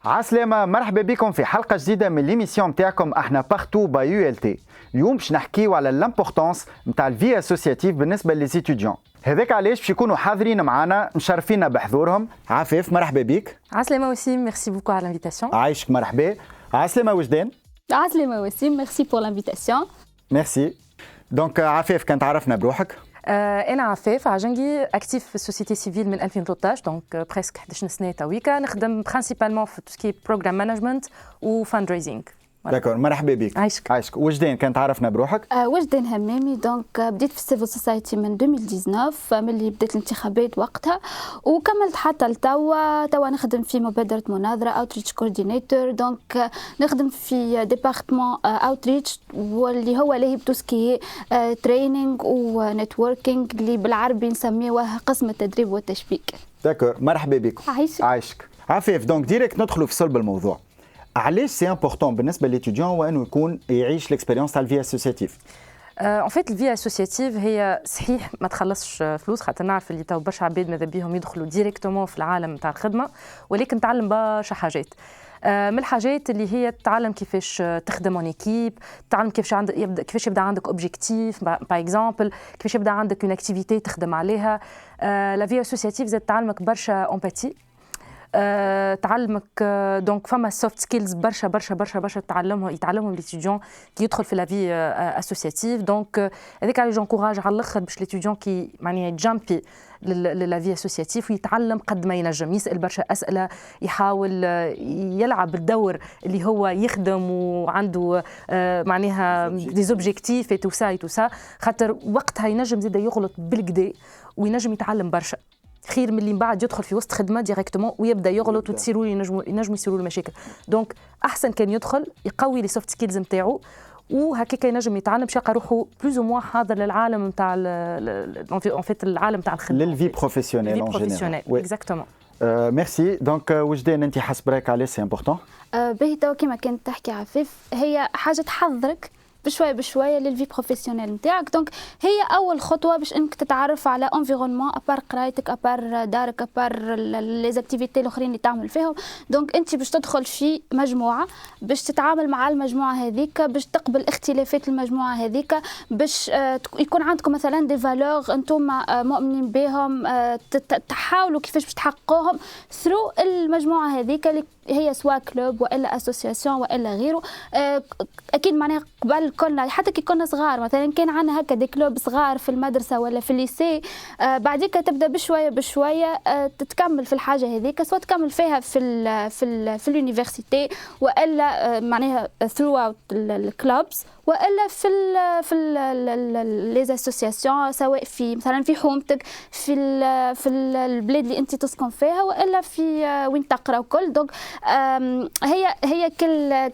عسلامة، مرحبا بكم في حلقة جديدة من ليميسيون نتاعكم احنا بارتو باي يو ال تي. اليوم باش نحكيو على لامبورطونس نتاع الفي اسوسياتيف بالنسبة للزيتيديون. هذاك علاش باش يكونوا حاضرين معنا مشرفينا بحضورهم. عفاف مرحبا بك. عسلامة وسيم، ميرسي بوكو على الانفيتاسيون. عايشك مرحبا. عسلامة وجدان. عسلامة وسيم، ميرسي بور لانفيتاسيون. ميرسي. دونك عفاف كان تعرفنا بروحك. انا عفاف عجنجي اكتيف في السوسيتي سيفيل من 2013 دونك بريسك 11 سنه تويكا نخدم برينسيبالمون في توسكي بروغرام مانجمنت و فاند ريزينغ. داكور مرحبا بك. عايشك. وجدان كان تعرفنا بروحك. وجدان همامي، دونك بديت في السيفل سوسايتي من 2019 ملي بدات الانتخابات وقتها، وكملت حتى لتوا نخدم في مبادره مناظره اوتريتش كوردينيتور. دونك نخدم في ديبارتمون اوتريتش واللي هو لاهي بتوسكي تريننج ونتوركينغ اللي بالعربي نسميوه قسم التدريب والتشبيك. داكور مرحبا بك. عايشك. عفاف دونك ديريكت ندخلوا في صلب الموضوع. علاش سي امبورطون بالنسبه للإتيديون وانه يكون يعيش ليكسبيريونس تاع الفي اسوسياتيف؟ ان فيت الفي اسوسياتيف هي صحيح ما تخلصش فلوس، خاطر نعرف اللي تو برشا عباد ماذا بيهم يدخلوا ديريكتومون في العالم تاع الخدمه، ولكن تعلم برشا حاجات. من الحاجات اللي هي تتعلم كيفاش تخدم اون ايكيب، تتعلم كيفاش يبدا عندك اوبجيكتيف باغ اكزومبل، كيفاش يبدا عندك اون اكتيفيتي تخدم عليها. لا في اسوسياتيف زاد تعلمك برشا امباتي، تعلمك دونك فما سوفت سكيلز برشا برشا برشا برشا يتعلمهم ليتيديون كي يدخل في لافي اسوسياتيف. دونك هذاك اللي جونكوراج على الاخر باش ليتيديون كي معناها جامبي للافي اسوسياتيف ويتعلم قد ما ينجم، يسال برشا اسئله، يحاول يلعب الدور اللي هو يخدم وعنده معناها دي زوبجيكتيف اي تو سا خاطر وقتها ينجم زيد يغلط بالكدا وينجم يتعلم برشا خير من اللي من بعد يدخل في وسط خدمه ديريكتومون ويبدا يغلط وتصيروا ينجموا يصيروا له مشاكل. دونك احسن كان يدخل يقوي لي سوفت سكيلز نتاعو وهكاك ينجم يتعلم باش يلقى روحه بلوز او موان حاضر للعالم نتاع اون فيت العالم تاع الخدمه للفي بروفيسيونيل اون جينيرال. اكزاكتومون. ميرسي. دونك وجدان انت حسب رايك علاش سي امبورطون؟ باهي توا كيما كانت تحكي عفيف، هي حاجه تحضرك بشويه بشويه للفي بروفيسيونيل نتاعك. دونك هي اول خطوه باش انك تتعرف على انفيرونمون ابار قرايتك ابار دارك ابار لي زاكتيفيتي الاخرين اللي تعمل فيهم. دونك انت باش تدخل في مجموعه باش تتعامل مع المجموعه هذيك، باش تقبل اختلافات المجموعه هذيك، باش يكون عندكم مثلا دي فالور انتم مؤمنين بهم، تحاولوا كيفاش باش تحققوهم ثرو المجموعه هذيك اللي هي سواء كلوب والا اسوسياسيون والا غيره. اكيد معناها قبل كنا حتى كي كنا صغار مثلا كان عندنا هكا دي كلوب صغار في المدرسه ولا في الليسي، بعديك تبدا بشويه بشويه تتكمل في الحاجه هذيك، سواء تكمل فيها في اليونيفرسيتي والا معناها ثرو اوت الكلوبز والا في لي اسوسياسيون، سواء في مثلا في حومتك في البلاد اللي انت تسكن فيها والا في وين تقرا وكل. دونك هي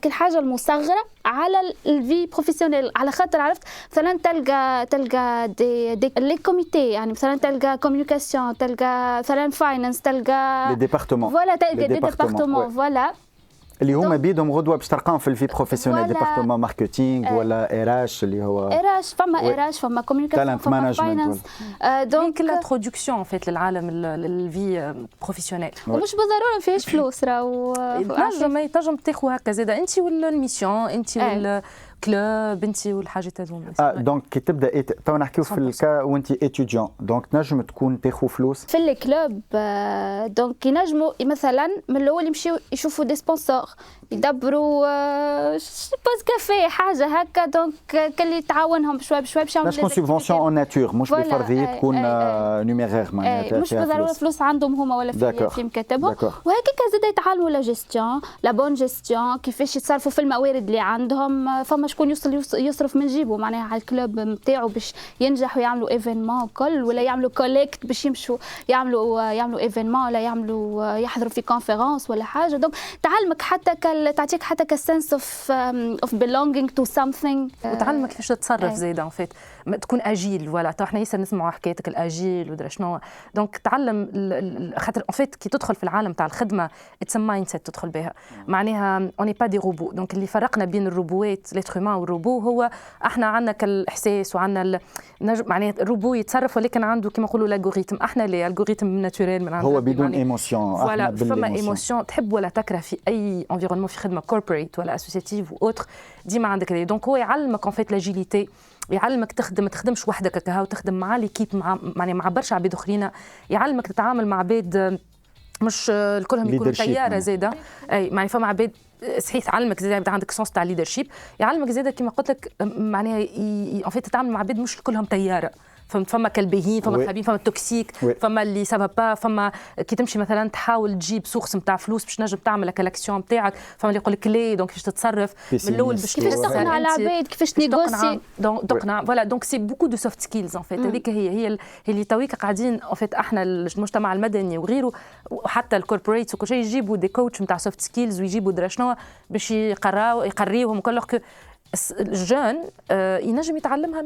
كل حاجه المصغره على الفي بروفيسيونيل، على خاطر عرفت مثلا تلقى دي لي كوميتي، يعني مثلا تلقى كوميونيكاسيون، تلقى مثلا فاينانس، تلقى لي ديبارتمون فوالا تلقى دي ديبارتمون فوالا اللي هما بيدهم غدوه باش تلقاهم في الفي بروفيسيونيل، ديبارتمون ماركتينغ ولا اراش اللي هو اراش، فما اراش، فما كوميونيكاسيون، فما فاينانس. دونك الانتروداكسيون فيت للعالم الفي بروفيسيونيل ومش بالضروره ما فيهاش فلوس راهو تنجم تاخذ هكا زاده انت ولا الميسيون انت ولا كلوب انت والحاجات هذوما. دونك كي تبدا تو نحكيو في الكا وانت اتيديون، دونك تنجم تكون تاخذ فلوس في الكلوب. دونك ينجموا مثلا من الاول يمشيو يشوفوا دي سبونسور، يدبروا باز كافيه حاجه هكا، دونك كلي تعاونهم بشوي بشوي باش يعملوا تكون سوبفونسيون اون ناتور، مش بفرضيه تكون نيميرير معناتها مش بالضروره فلوس عندهم هما ولا في مكاتبهم. وهكاك زاد يتعلموا لا جيستيون، لا بون جيستيون، كيفاش يتصرفوا في الموارد اللي عندهم. فما شكون يصرف من جيبه معناها على الكلوب نتاعو باش ينجح ويعملوا ايفينمون وكل، ولا يعملوا كوليكت باش يمشوا يعملوا ايفينمون، ولا يعملوا يحضروا في كونفيرونس ولا حاجه. دونك تعلمك حتى تعطيك حتى كسنس اوف belonging to something، وتعلمك كيفاش تتصرف زايده. فات تكون اجيل. فوالا تو احنا ياسر نسمعوا حكايتك الاجيل ودرا شنو. دونك تعلم خاطر ان فيت كي تدخل في العالم تاع الخدمه اتس مايند سيت تدخل بها، معناها اوني با دي روبو. دونك اللي فرقنا بين الروبوات ليتر هيومان والروبو هو احنا عندنا كالاحساس وعندنا معناها الروبو يتصرف ولكن عنده كما نقولوا الالغوريثم، احنا لي الالغوريثم ناتوريل من عندنا هو بدون ايموسيون. فوالا فما ايموسيون تحب ولا تكره في اي انفيرونمون في خدمه كوربوريت ولا اسوسياتيف واوتر ديما عندك هذا. دونك هو يعلمك ان فيت لاجيليتي، يعلمك تخدم ما تخدمش وحدك هكا وتخدم مع ليكيب مع برشا عباد اخرين، يعلمك تتعامل مع عباد مش الكلهم يكونوا طياره زاده. اي معناها فما عباد صحيح تعلمك زاده عندك سونس تاع ليدرشيب، يعلمك زاده كما قلت لك معناها ان فيت تتعامل مع عباد مش كلهم طياره. فما كالباهيين، فما خابين، فما توكسيك، فما اللي سبب با، فما كي تمشي مثلا تحاول تجيب سورس نتاع فلوس باش نجم تعمل هكا لاكسيون نتاعك، فما اللي يقول لك لي دونك كيفاش تتصرف من الاول باش كيفاش تقنع العباد، كيفاش تنيغوسي تقنع. فوالا دونك سي بوكو دو سوفت سكيلز ان فيت. هذيك هي اللي تويك قاعدين ان فيت احنا المجتمع المدني وغيره وحتى الكوربوريتس وكل شيء يجيبوا دي كوتش نتاع سوفت سكيلز ويجيبوا درا شنو باش يقريوهم وكل que الجون ينجم يتعلمها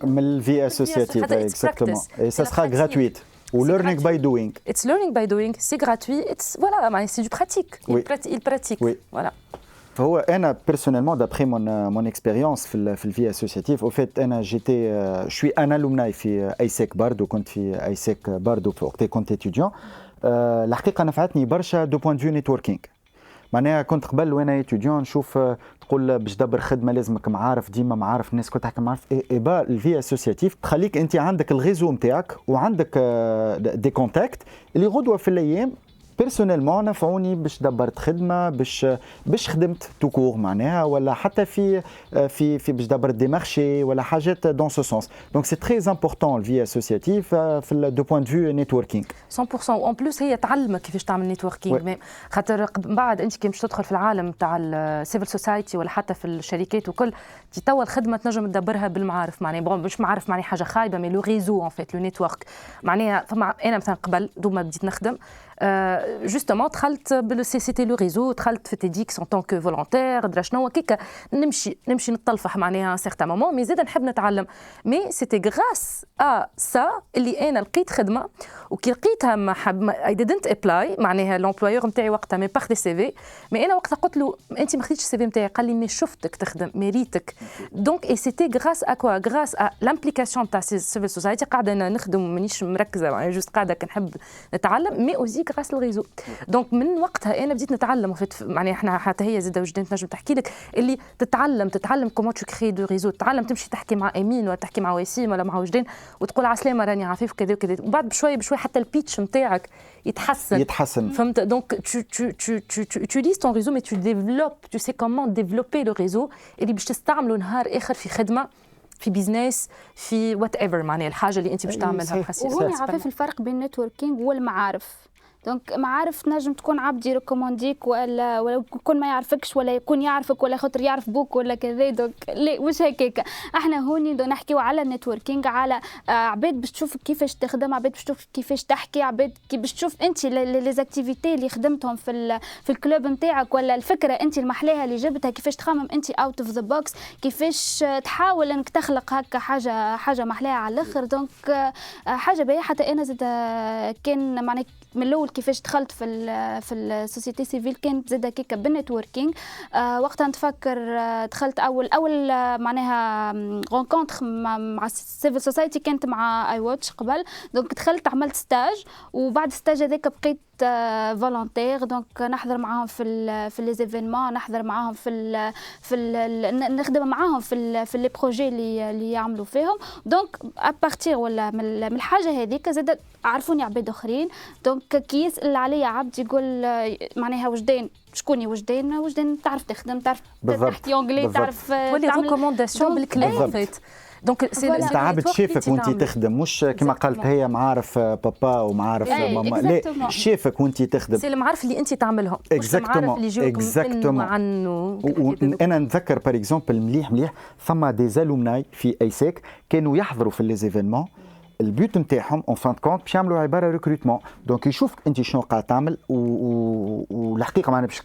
من الفي اسوسياتيف اكزاكتومون. اي سا سرا غراتويت و learning by doing. It's learning by doing, c'est gratuit, voilà, c'est du pratique. Il pratique. Voilà. فهو انا بيرسونيلمون دابخي مون اكسبيريونس في الفي اسوسياتيف او فيت انا جيتي شوي انا لومناي في ايسيك باردو، كنت في ايسيك باردو في وقت كنت اتيديون. الحقيقه نفعتني برشا دو بوين فيو نيتوركينغ. معناها كنت قبل وانا اتيديون نشوف تقول باش تدبر خدمه لازمك معارف، ديما معارف الناس كنت تحكي معارف با الفي اسوسياتيف تخليك انت عندك الغيزو نتاعك وعندك دي كونتاكت اللي غدوه في الايام بيرسونيلمون نفعوني باش دبرت خدمه باش خدمت توكور معناها، ولا حتى في باش دبرت دي مارشي ولا حاجات دون سو سونس. دونك سي تري امبورطون الفي اسوسياتيف في دو بوين دو فيو نيتوركينغ 100%. وان بلوس هي تعلمك كيفاش تعمل نيتوركينغ، خاطر بعد انت كي باش تدخل في العالم تاع السيفل سوسايتي ولا حتى في الشركات وكل تي توا الخدمه تنجم تدبرها بالمعارف. معناها بون مش معارف معناها حاجه خايبه، مي لو ريزو ان فيت لو نيتورك معناها. فما انا مثلا قبل دوما بديت نخدم جوستومون دخلت بالسيتي لو ريزو، دخلت في تيديكس ان طونك فولونتير درا شنو هكاك نمشي نتطلفح معناها سيغتان مومون، مي زاد نحب نتعلم. مي سيتي غراس ا سا اللي انا لقيت خدمه، وكي لقيتها ما حب اي ديدنت ابلاي معناها لومبلويور نتاعي وقتها مي باخ دي سي في، مي انا وقتها قلت له انت ما خديتش السي في نتاعي، قال لي مي شفتك تخدم ميريتك. دونك اي سيتي غراس ا كوا غراس ا لامبليكاسيون تاع سيفل سوسايتي قاعده انا نخدم مانيش مركزه معناها جوست قاعده كنحب نتعلم، مي اوزي غراس الريزو. دونك من وقتها انا بديت نتعلم معناها احنا حتى هي زاده وجدان تنجم تحكي لك اللي تتعلم كومون تو كري دو ريزو، تتعلم تمشي تحكي مع امين ولا تحكي مع وسيم ولا مع وجدان وتقول عسلامه راني عفيف كذا وكذا، وبعد بشوي حتى البيتش نتاعك يتحسن. فهمت؟ دونك tu utilises ton réseau mais tu développes, tu sais comment développer le réseau اللي باش تستعمله نهار اخر في خدمه في بيزنس في وات ايفر معناها الحاجه اللي انت باش تعملها. وهون عارف الفرق بين النتوركينج والمعارف. دونك معارف تنجم تكون عبد يريكومونديك ولا يكون ما يعرفكش ولا يكون يعرفك ولا خاطر يعرف بوك ولا كذا. دونك لا مش هكاك. احنا هوني دو نحكيو على النتوركينج، على عباد باش تشوفك كيفاش تخدم، عباد باش تشوفك كيفاش تحكي، عباد باش تشوف انت لي زاكتيفيتي اللي خدمتهم في الكلوب نتاعك، ولا الفكره انت المحليه اللي جبتها كيفاش تخمم انت اوت اوف ذا بوكس، كيفاش تحاول انك تخلق هكا حاجه محليه على الاخر. دونك حاجه باهيه. حتى انا زاد كان معناها من الاول كيفاش دخلت في السوسيتي سيفيل كانت زاده كيكا بالنتوركينج. وقتها نتفكر دخلت اول معناها رونكونتر مع السيفل سوسايتي كانت مع اي واتش قبل. دونك دخلت عملت ستاج، وبعد الستاج هذاك بقيت فولونتير. دونك نحضر معاهم في لي زيفينمون، نحضر معاهم نخدم معاهم في لي بروجي اللي يعملوا فيهم. دونك ابارتير ولا من الحاجه هذيك زاد عرفوني عباد اخرين. دونك كي يسال عليا عبد يقول معناها وجدان شكوني وجدان تعرف تخدم، تعرف تحكي انجلي، تعرف تعمل ريكومونداسيون بالكلام فات. دونك انت عبد شافك وانت تخدم، مش كما قالت هي معارف بابا ومعارف ماما، لا شافك وانت تخدم. سي المعارف اللي انت تعملهم مش المعارف اللي يجيوكم عنه. انا نتذكر بار اكزومبل مليح ثم دي زالومناي في ايسيك كانوا يحضروا في لي زيفينمون البيوت نتاعهم اون فان كونت باش يعملوا عباره ريكروتمون. دونك يشوفك انت شنو قاعد تعمل والحقيقه معناها باش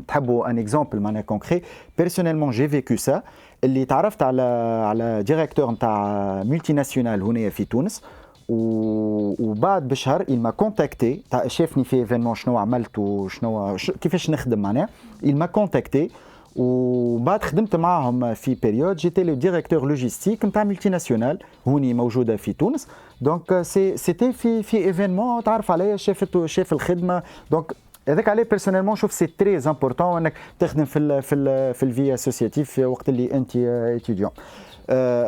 تحبوا ان اكزومبل معناها كونكري. بيرسونيلمون جي فيكو سا اللي تعرفت على ديريكتور نتاع ملتي ناسيونال هنا في تونس وبعد بشهر il m'a contacté شافني في ايفينمون شنو عملت وشنو كيفاش نخدم معناها il m'a contacté وبعد خدمت معاهم في بيريود جيتي لو ديريكتور لوجيستيك نتاع ملتي ناسيونال هوني موجوده في تونس. دونك سيتي في ايفينمون تعرف عليا شاف الخدمه. دونك هذاك عليه بيرسونيلمون شوف سي تري امبورطون انك تخدم في الفي اسوسياتيف في وقت اللي انت اتيديون.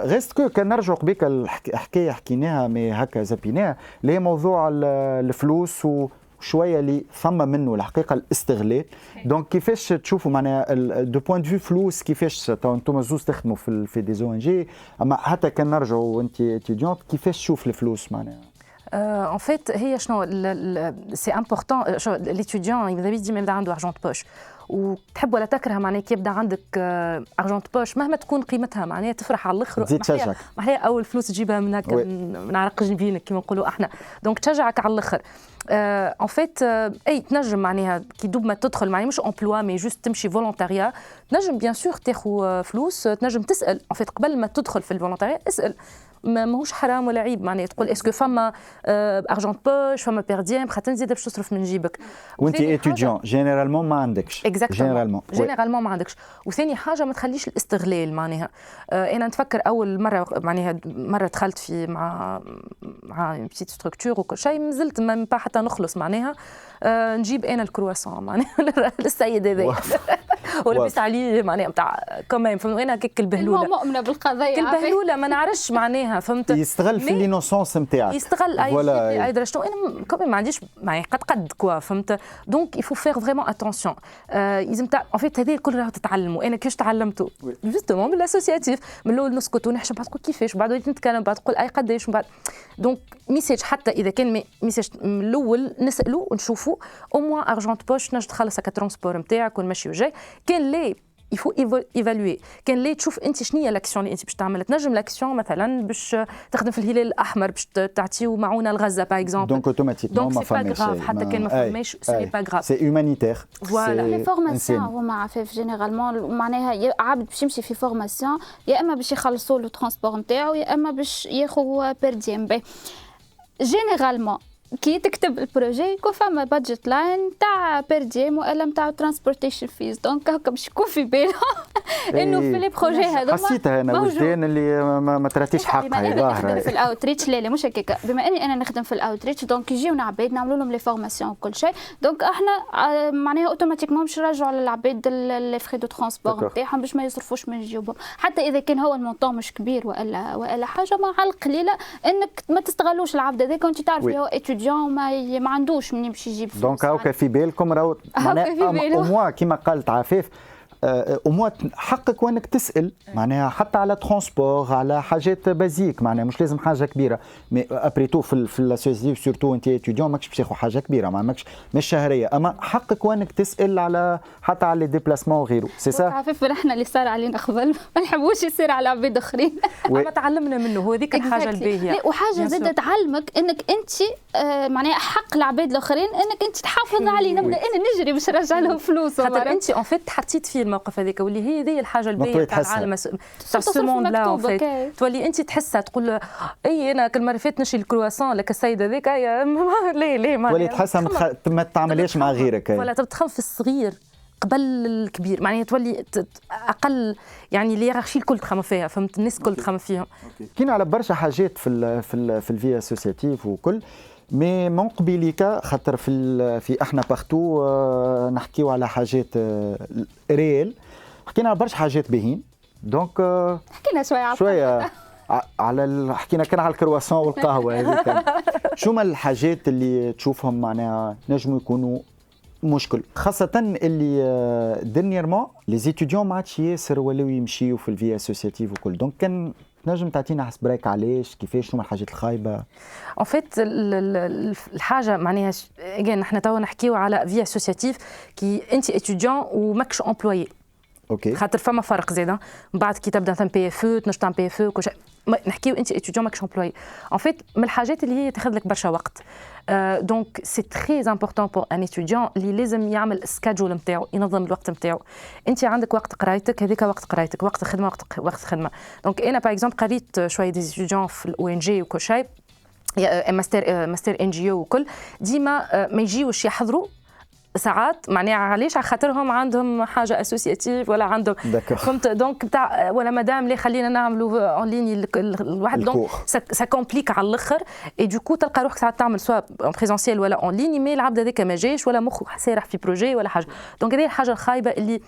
غيست كو كان نرجعوا قبيك الحكايه حكيناها مي هكا زبيناها اللي هي موضوع الفلوس وشويه اللي ثم منه الحقيقه الاستغلال. دونك كيفاش تشوفوا معناها دو بوين دو فلوس كيفاش انتم زوز تخدموا في دي زو ان جي اما حتى كان نرجعوا وانت اتيديونت كيفاش تشوف الفلوس معناها؟ En fait, c'est important. L'étudiant, il يبدا ما يبدا عنده argent de poche. وتحب ولا تكره معناها كي يبدا عندك argent de poche مهما تكون قيمتها معناها تفرح على الاخر. تزيد تشجعك. ما هي اول فلوس تجيبها من هكا من عرق جنبينك كما نقولوا احنا. دونك تشجعك على الاخر. ان فيت اي تنجم معناها كي دوب ما تدخل معناها مش امبلوا مي جوست تمشي فولونتاريا تنجم بيان سور تاخذ فلوس تنجم تسال. ان فيت قبل ما تدخل في الفولونتاريا اسال ماهوش حرام ولا عيب معناها تقول اسكو فما ارجون بوش فما بيرديام خاطر نزيد باش تصرف من جيبك. وانت اتيديون جينيرالمون ما عندكش جينيرالمون ما عندكش. وثاني حاجه ما تخليش الاستغلال معناها. انا نتفكر اول مره معناها مره دخلت في مع بيتيت ستركتور وكل شيء نزلت ما حتى نخلص معناها نجيب انا الكرواسون معناها للسيد هذا ولبس عليه معناها نتاع كمان فهمت وين هكاك البهلوله مؤمنه بالقضيه البهلوله ما نعرفش معناها فهمت يستغل في لينوسونس نتاعك يستغل اي درجه انا كمان ما عنديش معايا قد كوا فهمت. دونك يفو فيغ فريمون اتونسيون لازم ان فيت هذه الكل راهو تتعلموا. انا كيفاش تعلمته جوستومون من الاسوسياتيف من الاول نسكت ونحشم بعد تقول كيفاش بعد وليت نتكلم بعد تقول اي قداش بعد. دونك ميساج حتى اذا كان ميساج من الاول نسالوا ونشوفوا او موان ارجون بوش نجم تخلص هكا ترونسبور نتاعك والمشي والجاي. كان لي يفو ايفالوي كان ليه تشوف انت شنو هي الاكسيون اللي انت باش تعمل. تنجم الاكسيون مثلا باش تخدم في الهلال الاحمر باش تعطيو معونه لغزه باغ اكزومبل. دونك اوتوماتيكمون ما فماش حتى كان ما فماش سي با غراف سي هومانيتير. فوالا لي فورماسيون هما عفاف جينيرالمون معناها عابد باش يمشي في فورماسيون يا اما باش يخلصوا له ترونسبور نتاعو يا اما باش ياخذ بيرديام باي. جينيرالمون كي تكتب البروجي يكون فما بادجت لاين تاع بيرديام والا نتاع ترانسبورتيشن فيز. دونك هكا باش يكون في باله انه في لي بروجي هذوما حسيتها انا وجدان اللي ما تراتيش حقها ظاهره في الاوتريتش. لا مش هكاك بما اني انا نخدم في الاوتريتش دونك يجيونا عباد نعملوا لهم لي فورماسيون وكل شيء. دونك احنا معناها اوتوماتيكمون باش نرجعوا للعباد لي فري دو ترونسبور نتاعهم باش ما يصرفوش من جيوبهم حتى اذا كان هو المونطون مش كبير والا حاجه ما على القليله انك ما تستغلوش العبد هذاك وانت تعرف هو اتيديون ما عندوش منين باش يجيب فلوس. دونك هاكا في بالكم راهو معناها او كيما قالت عفاف او حقك وانك تسال معناها حتى على ترونسبور على حاجات بازيك معناها مش لازم حاجه كبيره. مي ابري تو في الاسوسياتيف سورتو انت اتيديون ماكش باش تاخذ حاجه كبيره ماكش مش شهريه اما حقك وانك تسال على حتى على لي ديبلاسمون وغيره. سي سا عفاف احنا اللي صار علينا قبل ما نحبوش يصير على عباد اخرين. اما تعلمنا منه هو هذيك الحاجه الباهيه. وحاجه زاده تعلمك انك انت معناها حق العباد الاخرين انك انت تحافظ عليه. نبدا انا نجري باش نرجع لهم فلوسهم خاطر انت ان فيت حطيت في الموقف هذاك واللي هي هذه الحاجه الباهيه تاع العالم تاع السوموند لا ان فيت تولي انت تحسها تقول اي انا كل مره فات نشري الكرواسون لك السيد هذاك ليه ما تولي تحسها ما تعمليش مع غيرك ولا تتخم في الصغير قبل الكبير معناها تولي اقل يعني الهيرارشي الكل تخمم فيها فهمت الناس الكل تخمم فيهم. كاين على برشا حاجات في الفي اسوسياتيف وكل مي من قبيليك خاطر في احنا باختو نحكيو على حاجات ريال حكينا على برشا حاجات باهين. دونك حكينا شويه على حكينا كان على الكرواسون والقهوه هذيك. شو ما الحاجات اللي تشوفهم معناها نجموا يكونوا مشكل خاصة اللي ديرنييرمون لي زيتيديون ما عادش ياسر ولاو يمشيو في الفي اسوسياتيف وكل. دونك كان نجم تعطينا حس بريك علاش كيفاش شنو الحاجات الخايبه؟ ان فيت الحاجه معناها اجين احنا توا نحكيو على في اسوسياتيف كي انت اتيديون وماكش امبلويي اوكي خاطر فما فرق زاده من بعد كي تبدا ثم بي اف او تنجم تعمل بي اف او نحكيو انت اتيديون ماكش امبلوي ان فيت من الحاجات اللي هي تاخذ لك برشا وقت دونك سي تري امبورطون بور ان اتيديون اللي لازم يعمل سكادجول نتاعو ينظم الوقت نتاعو انت عندك وقت قرايتك هذيك وقت قرايتك وقت خدمه وقت خدمه دونك انا باغ اكزومبل قريت شويه دي اتيديون في الاو ان جي وكل شيء ماستر ان جي او وكل ديما ما يجيوش يحضروا ساعات معناها علاش على خاطرهم عندهم حاجه اسوسياتيف ولا عندهم فهمت دونك بتاع ولا مدام لي خلينا نعملوا اون ليني الواحد دونك سا كومبليك على الاخر اي دوكو تلقى روحك ساعات تعمل سوا اون بريزونسيال ولا اون ليني مي العبد هذاك ما جاش ولا مخه سارح في بروجي ولا حاجه دونك هذه الحاجه الخايبه اللي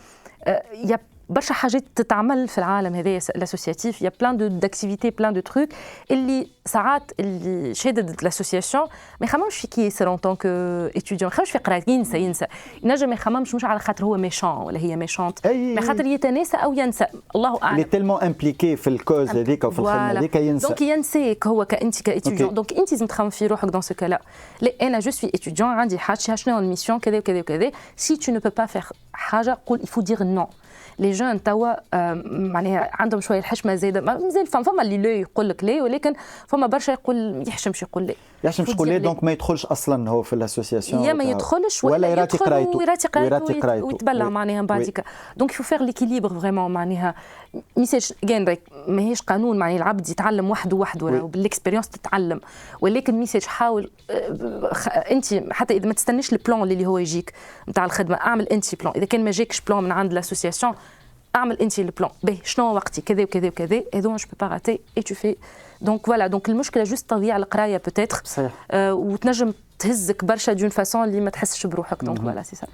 يا برشا حاجات تتعمل في العالم هذايا الاسوسياتيف يا بلان داكتيفيتي بلان دو تروك اللي ساعات اللي شادد الاسوسياسيون ما يخممش في كي يصير اون طونك اتيديون ما يخممش في قرايه ينسى ينجم ما يخممش مش على خاطر هو ميشون ولا هي ميشونت ما خاطر يتناسى او ينسى الله اعلم اللي تيلمون امبليكي في الكوز هذيك وفي الخدمه هذيك ينسى دونك ينساك هو كانت كاتيديون دونك انت لازم تخمم في روحك دون سو كالا لا انا جو سوي اتيديون عندي حاجه شنو الميسيون كذا وكذا وكذا سي تو نو بو با فير حاجه قول يفو دير نو لي جون توا معناها عندهم شويه الحشمه زايده مازال فما اللي لا يقول لك لا ولكن فما برشا يقول يحشمش يقول لا يحشمش يقول لا دونك ما يدخلش اصلا هو في الاسوسياسيون يا ما يدخلش ولا يراتي قرايته ويتبلع معناها بعديك دونك يفو فير ليكيليبر فريمون معناها ميساج كان ماهيش قانون معناها العبد يتعلم وحده وبالاكسبيريونس تتعلم ولكن ميساج حاول انت حتى اذا ما تستنيش البلان اللي هو يجيك نتاع الخدمه اعمل انت بلان اذا كان ما جاكش بلان من عند الاسوسياسيون اعمل انت البلان باهي شنو وقتي كذا وكذا وكذا هذو جو با راتي اي تو في دونك فوالا دونك المشكله جوست تضييع القرايه بوتيتر وتنجم تهزك برشا دون فاسون اللي ما تحسش بروحك دونك فوالا سي سا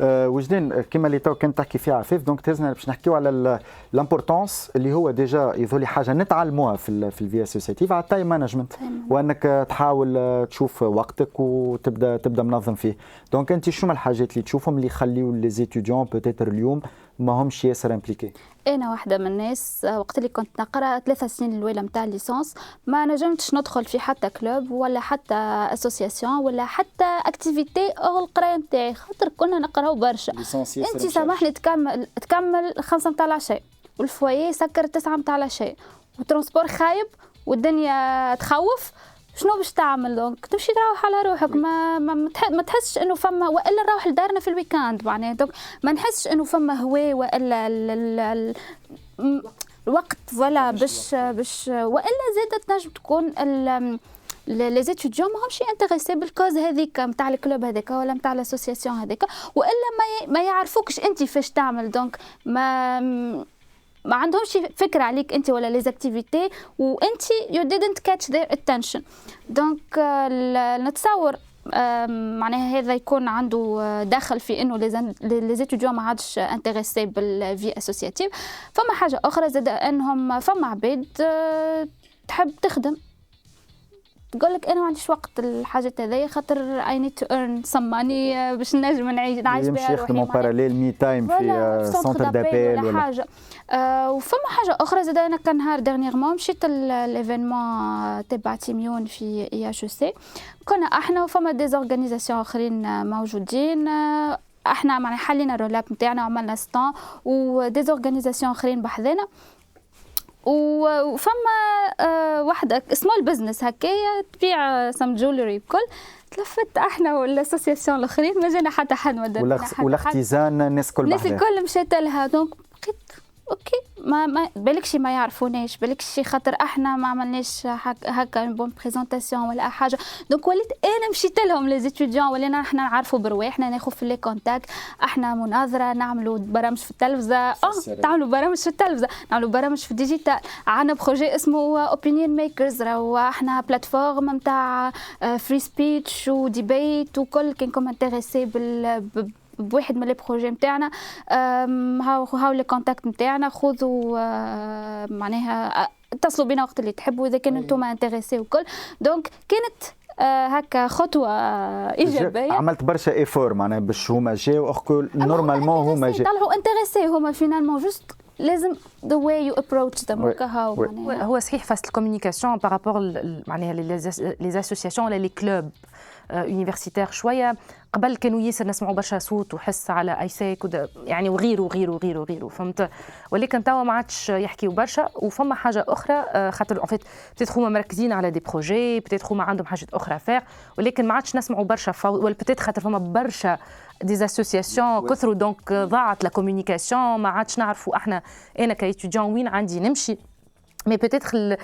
وجدين كما اللي تو كنت تحكي فيها عفيف دونك تهزنا باش نحكيو على لامبورطونس اللي هو ديجا يظهر حاجه نتعلموها في الفي اسوسياتيف على التايم مانجمنت وانك تحاول تشوف وقتك وتبدا منظم فيه دونك انت شنو الحاجات اللي تشوفهم اللي يخليو لي زيتيديون بوتيتر اليوم ما همش ياسر امبليكي انا واحده من الناس وقت اللي كنت نقرا 3 سنين الاولى نتاع الليسانس ما نجمتش ندخل في حتى كلوب ولا حتى اسوسياسيون ولا حتى اكتيفيتي او القرايه نتاعي خاطر كنا نقراو برشا انت سامحني تكمل 5 نتاع العشاء والفوايي سكر 9 نتاع العشاء وترونسبور خايب والدنيا تخوف شنو باش تعمل دونك تمشي تروح على روحك ما تحسش انه فما والا نروح لدارنا في الويكاند معناها دونك ما نحسش انه فما هواء والا الوقت ولا باش والا زادت تنجم تكون لي زيتيديون ماهمش انتريسي بالكوز هذيك نتاع الكلوب هذاك ولا نتاع الاسوسياسيون هذاك والا ما يعرفوكش انت فاش تعمل دونك ما عندهمش فكره عليك انت ولا لي زاكتيفيتي وانت you didn't catch their attention دونك نتصور معناها هذا يكون عنده دخل في انه لي زيتيديون ما عادش انتريسي بالفي اسوسياتيف فما حاجه اخرى زاد انهم فما عباد تحب تخدم تقول لك انا ما عنديش وقت الحاجات هذيا خاطر I need to earn some money باش نجم نعيش بها روحي يمشي يخدموا باراليل مي تايم في سنتر دابيل ولا حاجه وفما حاجه اخرى زاد انا كان نهار ديرنييرمون مشيت ليفينمون تبع تيميون في اي اتش سي كنا احنا وفما دي اورغانيزاسيون اخرين موجودين احنا معناها حلينا الرولاب نتاعنا وعملنا ستان ودي اورغانيزاسيون اخرين بحذنا وفما واحدة سمول بزنس هكايا تبيع سم جولري بكل تلفت احنا والاسوسياسيون الاخرين ما جانا حتى حد والاختزان الناس الكل مشات لها دونك بقيت اوكي ما بالكشي ما يعرفوناش بالكشي خاطر احنا ما عملناش هكا بون بريزونطاسيون ولا حاجه دونك وليت انا مشيت لهم لي زيتيديون ولينا احنا نعرفوا برواحنا ناخذ في لي كونتاكت احنا مناظره نعملوا برامج في التلفزه تعملوا برامج في التلفزه نعملوا برامج في الديجيتال عندنا بروجي اسمه اوبينيون ميكرز راهو احنا بلاتفورم نتاع فري سبيتش وديبيت وكل كانكم انتريسي بواحد من لي بروجي نتاعنا هاو لي كونتاكت نتاعنا خذوا معناها اتصلوا بنا وقت اللي تحبوا اذا كان انتم انتريسي وكل دونك كانت هكا خطوه ايجابيه عملت برشا ايفور معناها باش هما جاو اخكل نورمالمون هما جاو طلعوا انتريسي هما فينالمون جوست لازم the way you approach them وكهو هو صحيح فاست الكوميونيكاسيون بارابور معناها لي اسوسياسيون ولا لي كلوب يونيفرسيتير شويه. قبل كانوا ياسر نسمعوا برشا صوت وحس على ايساك يعني وغيره وغيره وغيره وغيره فهمت. ولكن توا ما عادش يحكيوا برشا. وفما حاجه اخرى خاطر اون فيت بتيت هما مركزين على دي بروجي بتيت هما عندهم حاجات اخرى فير ولكن ما عادش نسمعوا برشا ولا بتيت خاطر فما برشا دي اسوسياسيون كثروا دونك ضاعت لا كومونيكاسيون ما عادش نعرفوا احنا انا كايتيديون وين عندي نمشي. مي بوتيتر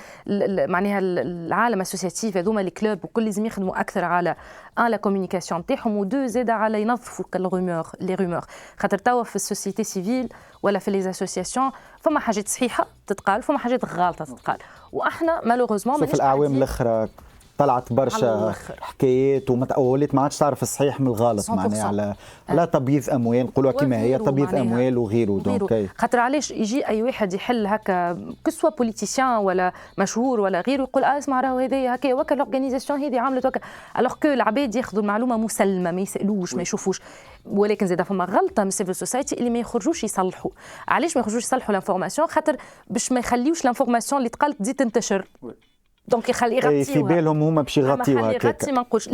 معناها العالم اسوسياتيف هذوما لي كلوب وكل لازم يخدموا اكثر على لا كومونيكاسيون تاعهم ودو زاد على ينظفوا لي رومور خاطر توا في السوسيتي سيفيل ولا في لي اسوسياسيون فما حاجات صحيحه تتقال فما حاجات غلطه تتقال واحنا مالوغوزمون في الاعوام الاخرى طلعت برشا حكايات ولات ما عادش تعرف الصحيح من الغلط معناها على تبييض اموال نقولوا كما هي تبييض اموال وغيره دونك خاطر علاش يجي اي واحد يحل هكا كسوا بوليتيسيان ولا مشهور ولا غيره يقول اسمع راهو هذايا هكا وكا لورغانيزاسيون هذه عملت وكا الوغ كو العباد ياخذوا المعلومه مسلمه ما يسالوش ما يشوفوش. ولكن زاد فما غلطه من السيفل سوسايتي اللي ما يخرجوش يصلحوا. علاش ما يخرجوش يصلحوا لانفورماسيون خاطر باش ما يخليوش لانفورماسيون اللي تقال تزيد تنتشر دونك يخلي يغطيوها في بالهم هما باش يغطيوها هكاك ما نقولش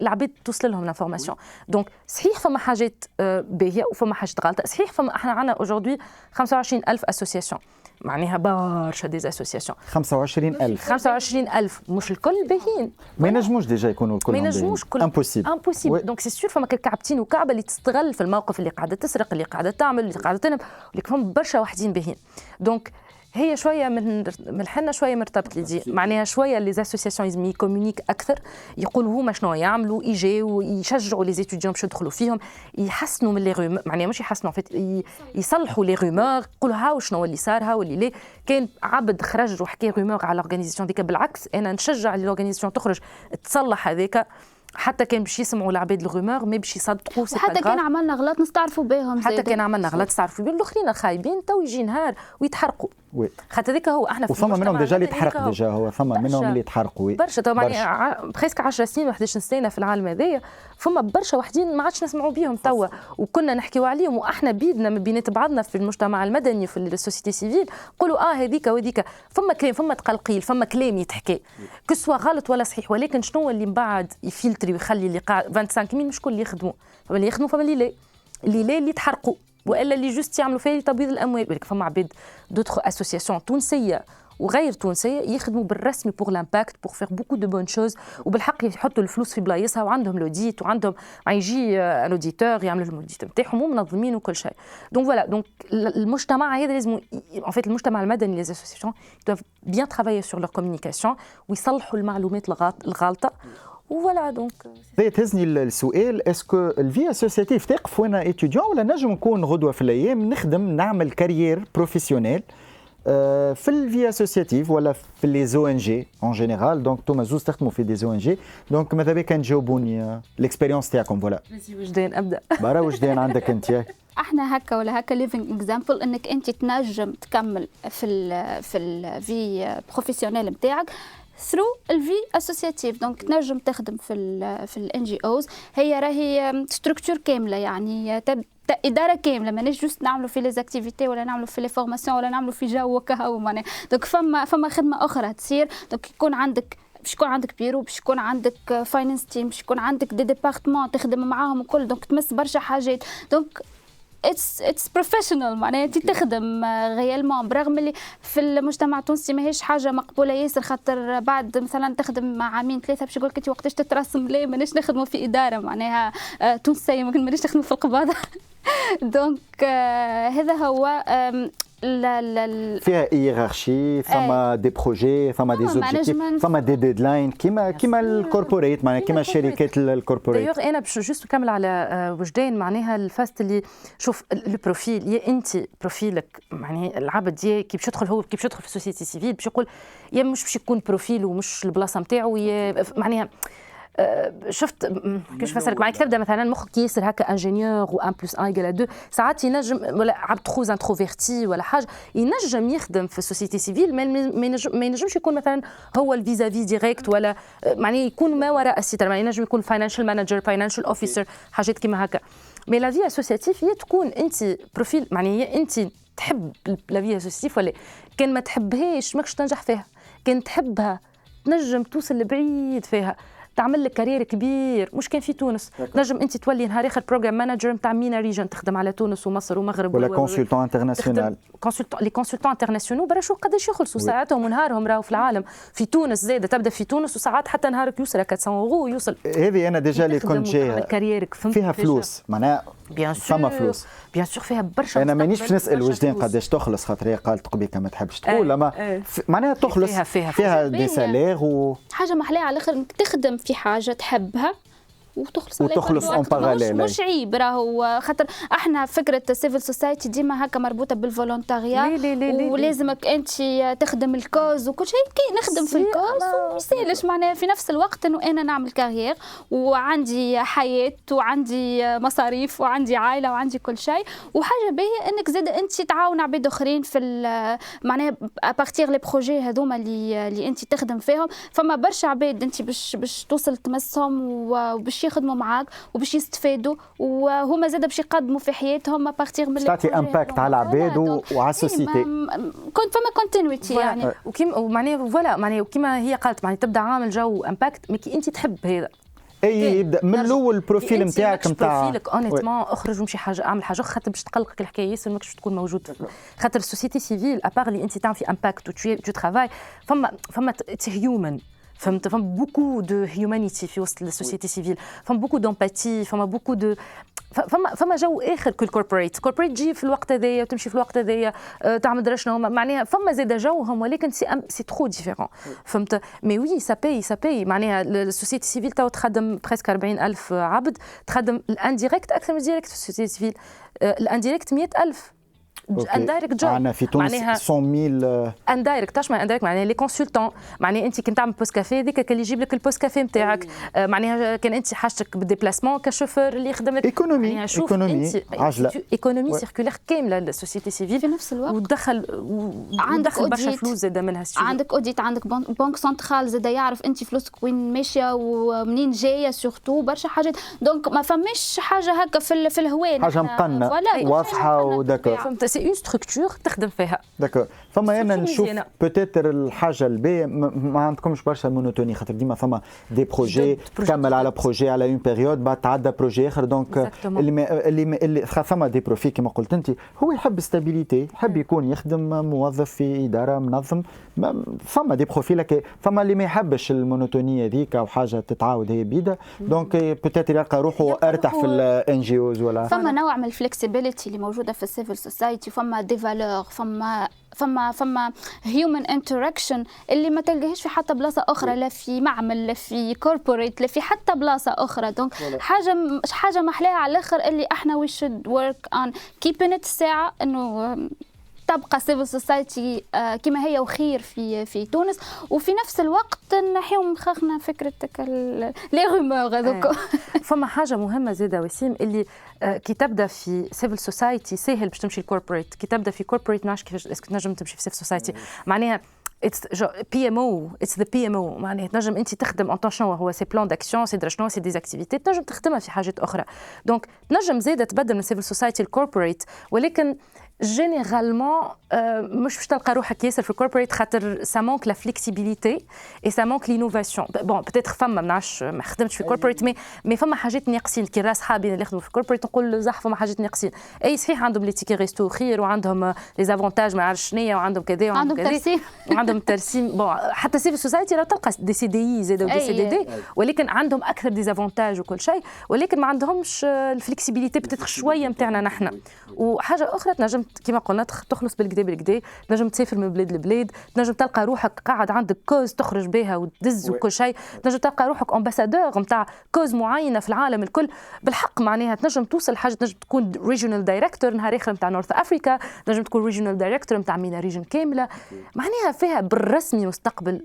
العباد توصل لهم لانفورماسيون. دونك صحيح فما حاجات باهيه وفما حاجات غلطه. صحيح فما احنا عندنا اورجودي 25000 اسوسياسيون معناها برشا دي اسوسياسيون 25000 مش الكل باهيين ما ينجموش ديجا يكونوا الكل ما ينجموش كل امبوسيبل دونك سي سور فما كعبتين وكعبه اللي تستغل في الموقف اللي قاعده تسرق اللي قاعده تعمل اللي قاعده تنب ولكن فما برشا واحدين باهيين. دونك هي شويه من الحنه شويه مرتبط لي معناها شويه لي اسوسياسيون لازم يكومونيك اكثر يقولوا هما شنو يعملوا يجيو يشجعوا لي زيتيديون باش يدخلوا فيهم يحسنوا من لي رومور معناها مش يحسنوا يصلحوا لي رومور يقولوا هاو شنو اللي صار هاو اللي ليه كان عبد خرج وحكى رومور على الاورغانيزاسيون ديك بالعكس انا نشجع الاورغانيزاسيون تخرج تصلح هذاك حتى كان باش يسمعوا العباد الغومور ما باش يصدقوا حتى كان عملنا غلط نستعرفوا بهم حتى كان عملنا غلط نستعرفوا بهم الاخرين خايبين تو يجي نهار ويتحرقوا خاطر هذاك هو احنا وفما منهم ديجا اللي يتحرق ديجا هو فما منهم اللي يتحرقوا برشا تو يعني بريسك 10 سنين 11 سنه في العالم هذايا فما برشا وحدين ما عادش نسمعوا بهم توا وكنا نحكيو عليهم واحنا بيدنا من بينات بعضنا في المجتمع المدني في السوسيتي سيفيل نقولوا هذيك وهذيك فما كلام فما تقلقيل فما كلام يتحكي كسوا غلط ولا صحيح ولكن شنو اللي من بعد يفلتري ويخلي اللي قاعد 25 مش كل اللي يخدموا فما اللي يخدموا فما اللي يتحرقوا والا اللي جوست يعملوا فيه تبييض الاموال. ولكن فما عباد دوتر اسوسياسيون تونسيه وغير تونسيه يخدموا بالرسمي بور لامباكت بور فير بوكو دو بون شوز وبالحق يحطوا الفلوس في بلايصها وعندهم لوديت وعندهم يجي ان اوديتور يعمل لهم الاوديت نتاعهم ومنظمين وكل شيء. دونك فوالا دونك المجتمع هذا لازم ان فيت المجتمع المدني لي اسوسياسيون دوف بيان ترافايي سور لور كومونيكاسيون ويصلحوا المعلومات الغالطه وفوالا. دونك تهزني السؤال اسكو الفي اسوسياتيف تقف وانا ايتيديون ولا نجم نكون غدوه في الايام نخدم نعمل كارير بروفيسيونيل في الفي اسوسياتيف ولا في لي زو ان جي اون جينيرال. دونك انتم زوز تخدموا في دي زو ان جي دونك ماذا بك نجاوبوني الاكسبيريونس تاعكم. فوالا وجدان ابدا برا وجدان عندك انت احنا هكا ولا هكا ليفينغ اكزامبل انك انت تنجم تكمل في الفي بروفيسيونيل نتاعك ثرو الفي اسوسياتيف. دونك تنجم تخدم في الان جي اوز هي راهي ستركتور كامله يعني اداره كامله ماناش جوست نعملوا في لي زاكتيفيتي ولا نعملوا في لي فورماسيون ولا نعملوا في جو وكهو معناها. دونك فما خدمه اخرى تصير دونك يكون عندك باش يكون عندك بيرو باش يكون عندك فاينانس تيم باش يكون عندك دي ديبارتمون تخدم معاهم وكل دونك تمس برشا حاجات. دونك اتس بروفيشنال معناها انت تخدم غيالمون برغم اللي في المجتمع التونسي ماهيش حاجه مقبوله ياسر خاطر بعد مثلا تخدم مع عامين ثلاثه باش يقول لك انت وقتاش تترسم لا ماناش نخدموا في اداره معناها تونسيه ماناش نخدموا في القباضه. دونك هذا هو فيها هيرارشي فما دي بروجي فما دي زوبجيكتيف فما دي ديدلاين كيما الكوربوريت معناها كيما الشركات الكوربوريت. دايوغ انا باش جوست نكمل على وجدان معناها الفاست اللي شوف البروفيل يا انت بروفيلك معناها العبد كي باش يدخل هو كي باش يدخل في السوسيتي سيفيل باش يقول يا مش باش يكون بروفيل ومش البلاصه نتاعو معناها شفت كيفاش نفسرك معناها تبدا مثلا مخك ياسر هكا انجينيور و 1 + 1 = 2 ساعات ينجم ولا عبد تخوز انتروفيرتي ولا حاجه ينجم يخدم في السوسيتي سيفيل ما ينجمش يكون مثلا هو الفيزافي ديريكت ولا معناها يكون ما وراء الستر معناها ينجم يكون فاينانشال مانجر فاينانشال اوفيسر حاجات كيما هكا. مي لا في اسوسياتيف هي تكون انت بروفيل معناها انت تحب لا في اسوسياتيف ولا كان ما تحبهاش ماكش تنجح فيها كان تحبها تنجم توصل لبعيد فيها. تعمل لك كارير كبير. مش كان في تونس نجم انت تولي نهار اخر بروجرام مانجر نتاع مينا ريجن، تخدم على تونس ومصر ومغرب، ولا كونسلتون انترناسيونال. لي كونسلتون انترناسيونال برا شو قداش يخلصوا ساعاتهم ونهارهم راهو في العالم. في تونس زاده تبدا في تونس وساعات حتى نهارك يوصل 400 يورو يوصل. هذه انا ديجا اللي كنت جايه فيها فلوس معناها فما فلوس بيان سور فيها برشا. انا مانيش باش نسال وجدان قداش تخلص، خاطر هي قالت قبيله ما تحبش تقول، اما معناها تخلص فيها دي سالير حاجه محلاه على الاخر انك تخدم في حاجه تحبها وتخلص اون باراليل. مش عيب راهو، خاطر احنا فكره السيفل سوسايتي ديما هكا مربوطه بالفولونتاريا، ولازمك انت تخدم الكوز وكل شيء. كي نخدم في الكوز وما يسالش معناها في نفس الوقت انه انا نعمل كارير وعندي حياه وعندي مصاريف وعندي عائله وعندي كل شيء. وحاجه باهيه انك زاد انت تعاون عباد اخرين في معناها ابارتيغ لي بروجي هذوما اللي انت تخدم فيهم. فما برشا عباد انت باش توصل تمسهم وباش يخدموا معاك وباش يستفادوا، وهما زاد باش يقدموا في حياتهم ابارتيغ من تعطي امباكت على العباد وعلى السوسيتي. كنت فما كونتينيتي يعني وكيما معناها فوالا معناها وكيما هي قالت معناها تبدا عامل جو امباكت مي كي انت تحب هذا اي يبدا من الاول البروفيل نتاعك نتاع بروفيلك اونيتمون اخرج ومشي حاجه اعمل حاجه خاطر باش تقلقك الحكايه ياسر ماكش تكون موجود. خاطر السوسيتي سيفيل ابار اللي انت تعمل في امباكت تو ترافاي فما اتس هيومن. فهمت فما بوكو دو هيومانيتي في وسط السوسيتي سيفيل، فما بوكو دامباتي، فما بوكو دو فما جو اخر كل كوربوريت تجي في الوقت هذايا وتمشي في الوقت هذايا تعمل درا شنو معناها فما زاد جوهم، ولكن سي ترو ديفيرون. فهمت مي وي سا باي معناها السوسيتي سيفيل تو تخدم بريسك 40,000 عبد، تخدم الانديريكت اكثر من الديريكت في السوسيتي سيفيل. الانديريكت 100,000 اندايركت جوب. معنا في تونس 100,000 اندايركت. تاش معناها اندايركت معناها لي كونسلتون، معناها انت كنت تعمل بوست كافي هذيك اللي يجيب لك البوست كافي نتاعك، معناها كان انت حاجتك بالديبلاسمون كشوفور اللي يخدم لك ايكونومي عجله ايكونومي سيركولير كامله للسوسيتي سيفيل في نفس الوقت. ودخل برشا فلوس زاد منها عندك اوديت، عندك بنك سنترال زاد يعرف انت فلوسك وين ماشيه ومنين جايه، سورتو برشا حاجات. دونك ما فماش حاجه هكا في الهواء، حاجه مقننه واضحه وداكور. فهمت سي اون ستركتور تخدم فيها داكور. فما انا نشوف بوتيتر الحاجه الباهيه ما عندكمش برشا مونوتوني، خاطر ديما فما دي بروجي تكمل على بروجي على اون بيريود بعد تعدى بروجي اخر. دونك اللي فما دي بروفي كما قلت انت هو يحب ستابيليتي، يحب يكون يخدم موظف في اداره منظم. فما دي بروفيل فما اللي ما يحبش المونوتونيه هذيك او حاجه تتعاود هي بيده، دونك بوتيتر يلقى روحه ارتاح في الان جي اوز. ولا فما نوع من الفلكسبيليتي اللي موجوده في السيفل سوسايتي، فما دي فالور، فما هيومن انتراكشن اللي ما تلقاهاش في حتى بلاصه اخرى، لا في معمل لا في كوربوريت لا في حتى بلاصه اخرى. دونك حاجه محلاها على الاخر اللي احنا وي شود ورك اون كيبين ات الساعه انه تبقى سيفل سوسايتي كما هي وخير في تونس، وفي نفس الوقت نحيو من مخاخنا فكرتك لي رومور هذوك. فما حاجه مهمه زاده وسيم اللي كي تبدا في سيفل سوسايتي سهل باش تمشي الكوربوريت، كي تبدا في كوربوريت نعرفش كيفاش اسكو تنجم تمشي في سيفل سوسايتي. معناها بي ام او اتس ذا بي ام او، معناها تنجم انت تخدم اون شنو هو سي بلان داكسيون سي درا شنو سي دي اكتيفيتي تنجم تخدمها في حاجات اخرى. دونك تنجم زاده تبدل من سيفل سوسايتي الكوربوريت، ولكن جينيرالمون مش باش تلقى روحك ياسر في الكوربوريت، خاطر سا مونك لا فليكسيبيليتي اي سا مونك لينوفاسيون. بون بوتيتر فما منعش ما خدمتش في الكوربوريت مي فما حاجات ناقصين. كي راس صحابي اللي يخدموا في الكوربوريت نقول صح فما حاجات ناقصين. اي صحيح عندهم لي تيكي ريستو خير وعندهم لي زافونتاج ما عرفش شنيا وعندهم كذا وعندهم كذا وعندهم ترسيم. بون حتى سيفل سوسايتي راه تلقى دي سي دي اي زاد ودي سي دي دي، ولكن عندهم اكثر دي زافونتاج وكل شيء، ولكن ما عندهمش الفليكسيبيليتي بوتيتر شويه نتاعنا نحن. وحاجه اخرى تنجم كيما قلنا تخلص بالكدا تنجم تسافر من بلاد لبلاد، تنجم تلقى روحك قاعد عندك كوز تخرج بها وتدز وكل شيء، تنجم تلقى روحك امباسادور نتاع كوز معينه في العالم الكل. بالحق معناها تنجم توصل حاجه، تنجم تكون ريجونال دايركتور نهار اخر نتاع نورث افريكا، تنجم تكون ريجونال دايركتور نتاع مينا ريجن كامله. معناها فيها بالرسمي مستقبل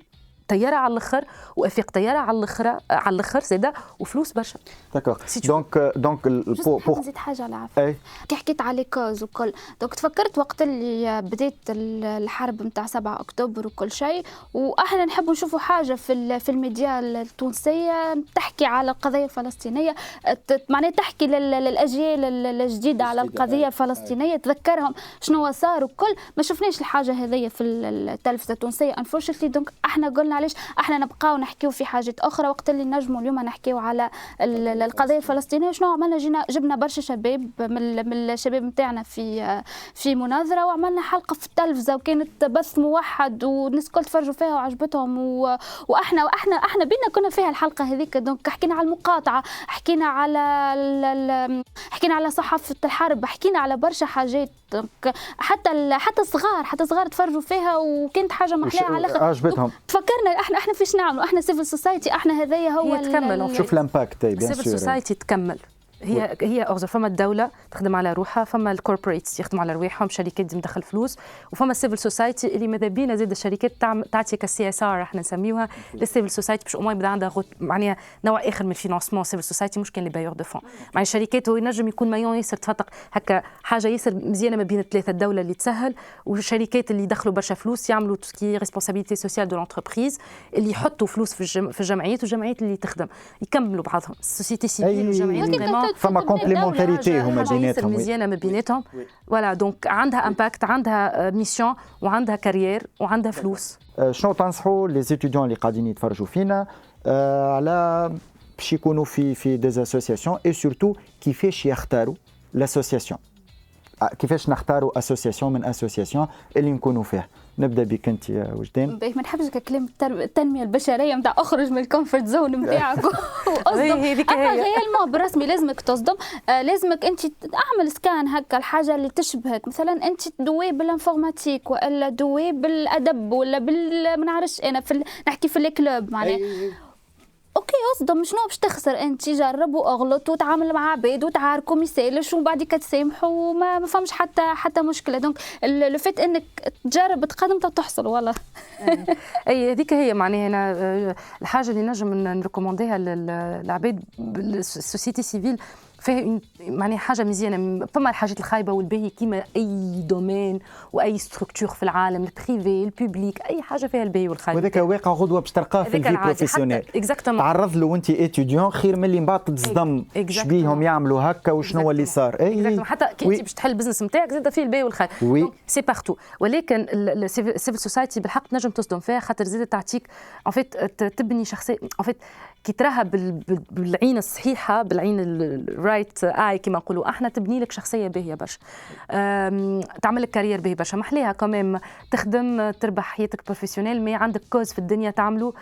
طياره على الاخر وافيق طياره على الاخر زاده وفلوس برشا. داكور. دونك نزيد حاجه على عفوا كي حكيت على كوز وكل. دونك تفكرت وقت اللي بدات الحرب نتاع 7 اكتوبر وكل شيء، واحنا نحب نشوفوا حاجه في الميديا التونسيه تحكي على القضيه الفلسطينيه، معناها تحكي للاجيال الجديده على القضيه الفلسطينيه، تذكرهم شنو صار وكل. ما شفناش الحاجه هذه في التلفزه التونسيه انفورشنتلي. دونك احنا قلنا علاش احنا نبقاو نحكيو في حاجات اخرى وقت اللي نجموا اليوم نحكيو على القضيه الفلسطينيه. شنو عملنا؟ جبنا برشا شباب من الشباب نتاعنا في مناظره، وعملنا حلقه في التلفزه وكانت بث موحد والناس الكل تفرجوا فيها وعجبتهم، واحنا بينا كنا فيها الحلقه هذيك. دونك حكينا على المقاطعه، حكينا على صحافه الحرب، حكينا على برشا حاجات. حتى صغار تفرجوا فيها وكانت حاجه محلاها على الاخر، عجبتهم. تفكرنا احنا فيش نعملوا، احنا سيفل سوسايتي، احنا هذايا هو تكمل. شوف الامباكت بيان سور. سيفل سوسايتي تكمل، هي أغزر. فما الدولة تخدم على روحها، فما الكوربوريتس يخدموا على رواحهم، شركات دي مدخل فلوس، وفما السيفل سوسايتي اللي ماذا بينا زاد الشركات تعطي كالسي اس ار احنا نسميوها للسيفل سوسايتي باش يبدا عندها معناها نوع اخر من الفينانسمون. سيفل سوسايتي مش كان لي بايور دو فون، مع الشركات هو ينجم يكون مايون ياسر تفتق هكا حاجه ياسر مزيانه ما بين الثلاثه، الدوله اللي تسهل والشركات اللي يدخلوا برشا فلوس يعملوا توسكي ريسبونسابيلتي سوسيال دو لونتربريز، اللي يحطوا فلوس في الجمعيات والجمعيات اللي تخدم يكملوا بعضهم. السوسيتي سيفيل والجمعيات فما كومبليمونتاريتي هما بيناتهم، مزيانه ما بيناتهم. فوالا دونك عندها امباكت، عندها ميسيون وعندها كارير وعندها فلوس. شنو تنصحوا لي ستوديون اللي قاعدين يتفرجوا فينا على باش يكونوا في دي اسوسياسيون اي سورتو كيفاش يختاروا لاسوسياسيون؟ كيفاش نختاروا اسوسياسيون من اسوسياسيون اللي نكونوا فيها؟ نبدا بك انت يا وجدان. ما نحبش كلمه التنميه البشريه نتاع اخرج من الكومفورت زون نتاعك واصدم غيالمون بالرسمي لازمك تصدم. لازمك انت اعمل سكان هكا الحاجه اللي تشبهك، مثلا انت دوي بالانفورماتيك ولا دوي بالادب ولا ما نعرفش انا نحكي في الكلوب معناها اوكي اصدم. شنو باش تخسر انت؟ جرب واغلط وتعامل مع عباد وتعاركوا ما يسالش ومن بعد تسامحوا وما فهمش حتى مشكله. دونك لو فيت انك تجرب تقدم تحصل والله. اي هذيك هي معناها انا الحاجه اللي نجم نريكومونديها للعباد السوسيتي سيفيل فيها معناها حاجه مزيانه. فما الحاجات الخايبه والباهيه كيما اي دومين واي ستركتور في العالم، البريفي البوبليك، اي حاجه فيها الباهي والخايب. وهذاك واقع غدوه باش تلقاه في الفي بروفيسيونيل. تعرض له وانت اتيديون خير من اللي من بعد تصدم شبيهم يعملوا هكا وشنو اللي صار. حتى كي انت باش تحل البزنس نتاعك زاد فيه الباهي والخايب سي بارتو. ولكن السيفل سوسايتي بالحق تنجم تصدم فيها خاطر زاد تعطيك ان فيت تبني شخصيه ان فيت كي تراها بالعين الصحيحه، بالعين الرايت اي كما نقولوا احنا، تبني لك شخصيه باهيه برشا، تعمل لك كارير باهي برشا. محليها كمان تخدم تربح حياتك بروفيسيونيل، ما عندك كوز في الدنيا تعملوا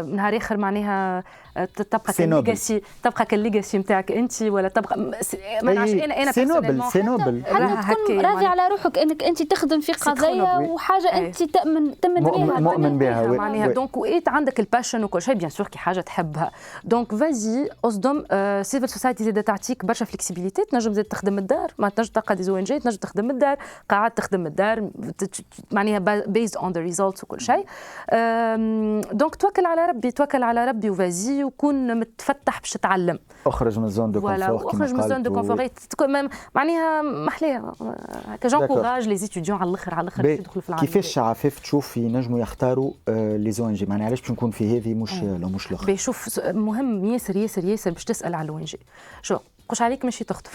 نهار اخر معناها تبقى كالليغاسي، تبقى كالليغاسي نتاعك انت، ولا تبقى ما نعرفش انا سي نوبل حتى تكون راضي على روحك انك انت تخدم في قضيه وحاجه انت مؤمن بها معناها. دونك وقيت عندك الباشن وكل شيء بيان سور كي حاجه تحبها. دونك فازي اصدم. سيفل سوسايتي زاد تعطيك برشا فليكسيبيليتي، تنجم زاد تخدم من الدار، ما تنجم تلقى دي زو ان جي، تنجم تخدم من الدار، قاعد تخدم من الدار معناها بيزد اون ذا ريزولتس وكل شيء. دونك توكل على ربي وفازي وكون متفتح باش تتعلم. اخرج من زون دو كونفور. اخرج من زون دو كونفور معناها محليها هكا. جونكوراج لي ستوديون على الاخر يدخلوا في العالم. كيفاش عفاف تشوف ينجموا يختاروا لي زو ان جي؟ معناها علاش باش نكون في هذه مش الاخر؟ شوف مهم ياسر باش تسال على الو ان جي. شو قش عليك ماشي تخطب.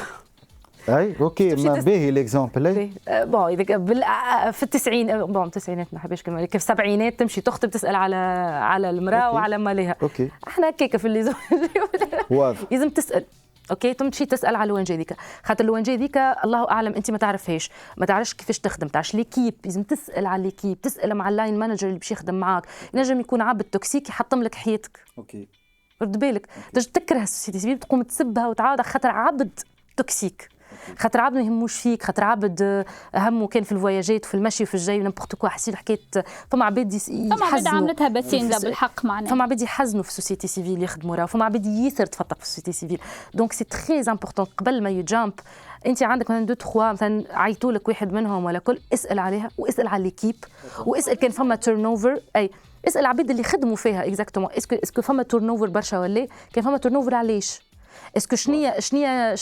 اي اوكي ما باهي ليكزامبل. بون اذا في التسعينات ما حبيش كلمه، في السبعينات تمشي تخطب تسال على المراه وعلى مالها. احنا هكاك في اللي لازم تسال. اوكي تمشي تسال على الوين جاي ذيك، خاطر الوين جاي ذيك الله اعلم انت ما تعرفش كيفاش تخدم، تعرفش ليكيب، لازم تسال على ليكيب، تسال مع اللاين مانجر اللي باش يخدم معاك. ينجم يكون عبد توكسيك يحطم لك حياتك. رد بالك تجي تكره السوسيتي سيفيل تقوم تسبها وتعاود خاطر عبد توكسيك، خاطر عبد ما يهموش فيك، خاطر عبد همه كان في الفواياجات وفي المشي وفي الجاي ونبورت كوا. حسيت حكايه فما عباد يحزنوا، فما عباد عملتها باتيندا بالحق معناها، فما عباد يحزنوا في السوسيتي سيفيل يخدموا راه، فما عباد ياسر تفتق في السوسيتي سيفيل. دونك سي تري امبورطون قبل ما يجامب انت عندك مثلا 2 3 مثلا عيطوا لك واحد منهم ولا كل، اسال عليها واسال على ليكيب واسال كان فما تيرن اوفر. اي اسال العباد اللي خدموا فيها اكزاكتومون اسكو فما تيرن اوفر برشا ولا كان فما تيرن اوفر علاش، اسكو شنو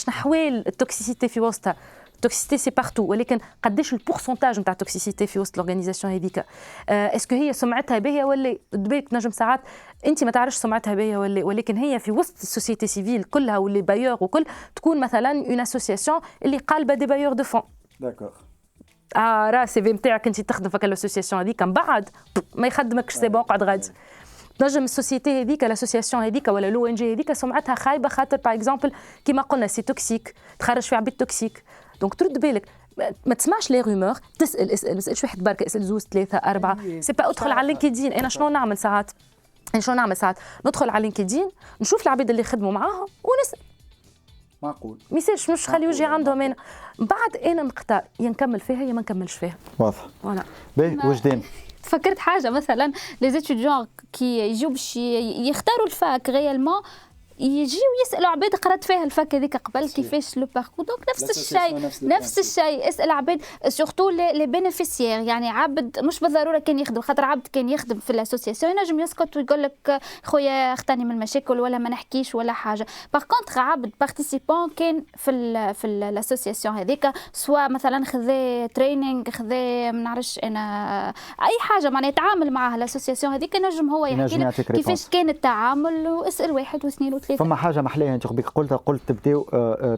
احوال التوكسيسيتي في وسطها. التوكسيسيتي سي بارتو، ولكن قداش البورسونتاج نتاع التوكسيسيتي في وسط الاورغانيزاسيون هذيك. اسكو هي سمعتها باهيه ولا بالك نجم ساعات انت ما تعرفش سمعتها باهيه ولا، ولكن هي في وسط السوسيتي سيفيل كلها واللي بايور وكل تكون مثلا اون اسوسياسيون اللي قالبه دي بايور دو فون. داكور راه السي في نتاعك انت تخدم في الاسوسياسيون هذيك من بعد ما يخدمكش سي بون قعد غادي. تنجم السوسيتي هذيك الاسوسياسيون هذيك ولا لو ان جي هذيك سمعتها خايبه خاطر باغ اكزومبل كيما قلنا سي توكسيك، تخرج في عبيد توكسيك. دونك ترد بالك ما تسمعش لي رومور، تسال اسال ما تسالش واحد بركه، اسال زوز ثلاثه اربعه. سي با ادخل على لينكدين. انا شنو نعمل ساعات؟ ندخل على لينكدين نشوف العبيد اللي يخدموا معاهم ونسال. معقول ميساج مش خلي وجهي عندهم انا بعد انا نختار يا نكمل فيها يا ما نكملش فيها. واضح. فوالا. باهي وجدان فكرت حاجه مثلا لي زيتيديون كي يجيو باش يختاروا الفاك ريالمون يجيو يسالوا عباد قرات فيها الفاك هذيك قبل كيفاش لو باركور. دونك نفس الشيء اسال عباد سورتو لي بينيفيسيير. يعني عبد مش بالضروره كان يخدم، خاطر عبد كان يخدم في الاسوسياسيون ينجم يسكت ويقول لك خويا اختاني من المشاكل ولا ما نحكيش ولا حاجه. باغ كونطخ عبد بارتيسيبون كان في الاسوسياسيون هذيك سوا مثلا خذا تريننج خذا ما نعرفش انا اي حاجه معناها يتعامل معها الاسوسياسيون هذيك نجم هو يحكي لك كيفاش كان التعامل واسال واحد واثنين وثلاثه. فما حاجه محليه انت قبيك قلت تبداو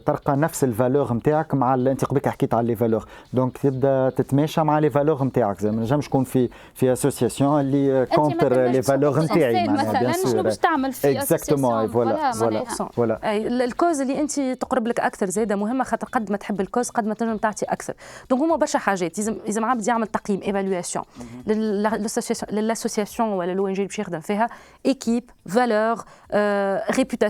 تلقى نفس الفالور نتاعك مع انت قبيك حكيت على لي فالور، دونك تبدا تتماشى مع لي فالور نتاعك. زي ما نجمش تكون في اسوسياسيون اللي كونتر لي فالور نتاعي مثلا شنو باش تعمل في اكزاكتومون. فوالا الكوز اللي انت تقرب لك اكثر زاده مهمه، خاطر قد ما تحب الكوز قد ما تنجم تعطي اكثر. دونك هما برشا حاجات لازم عبد يعمل تقييم ايفالواسيون للاسوسياسيون ولا لو ان جي باش يخدم فيها، ايكيب فالور ريبوتاسيون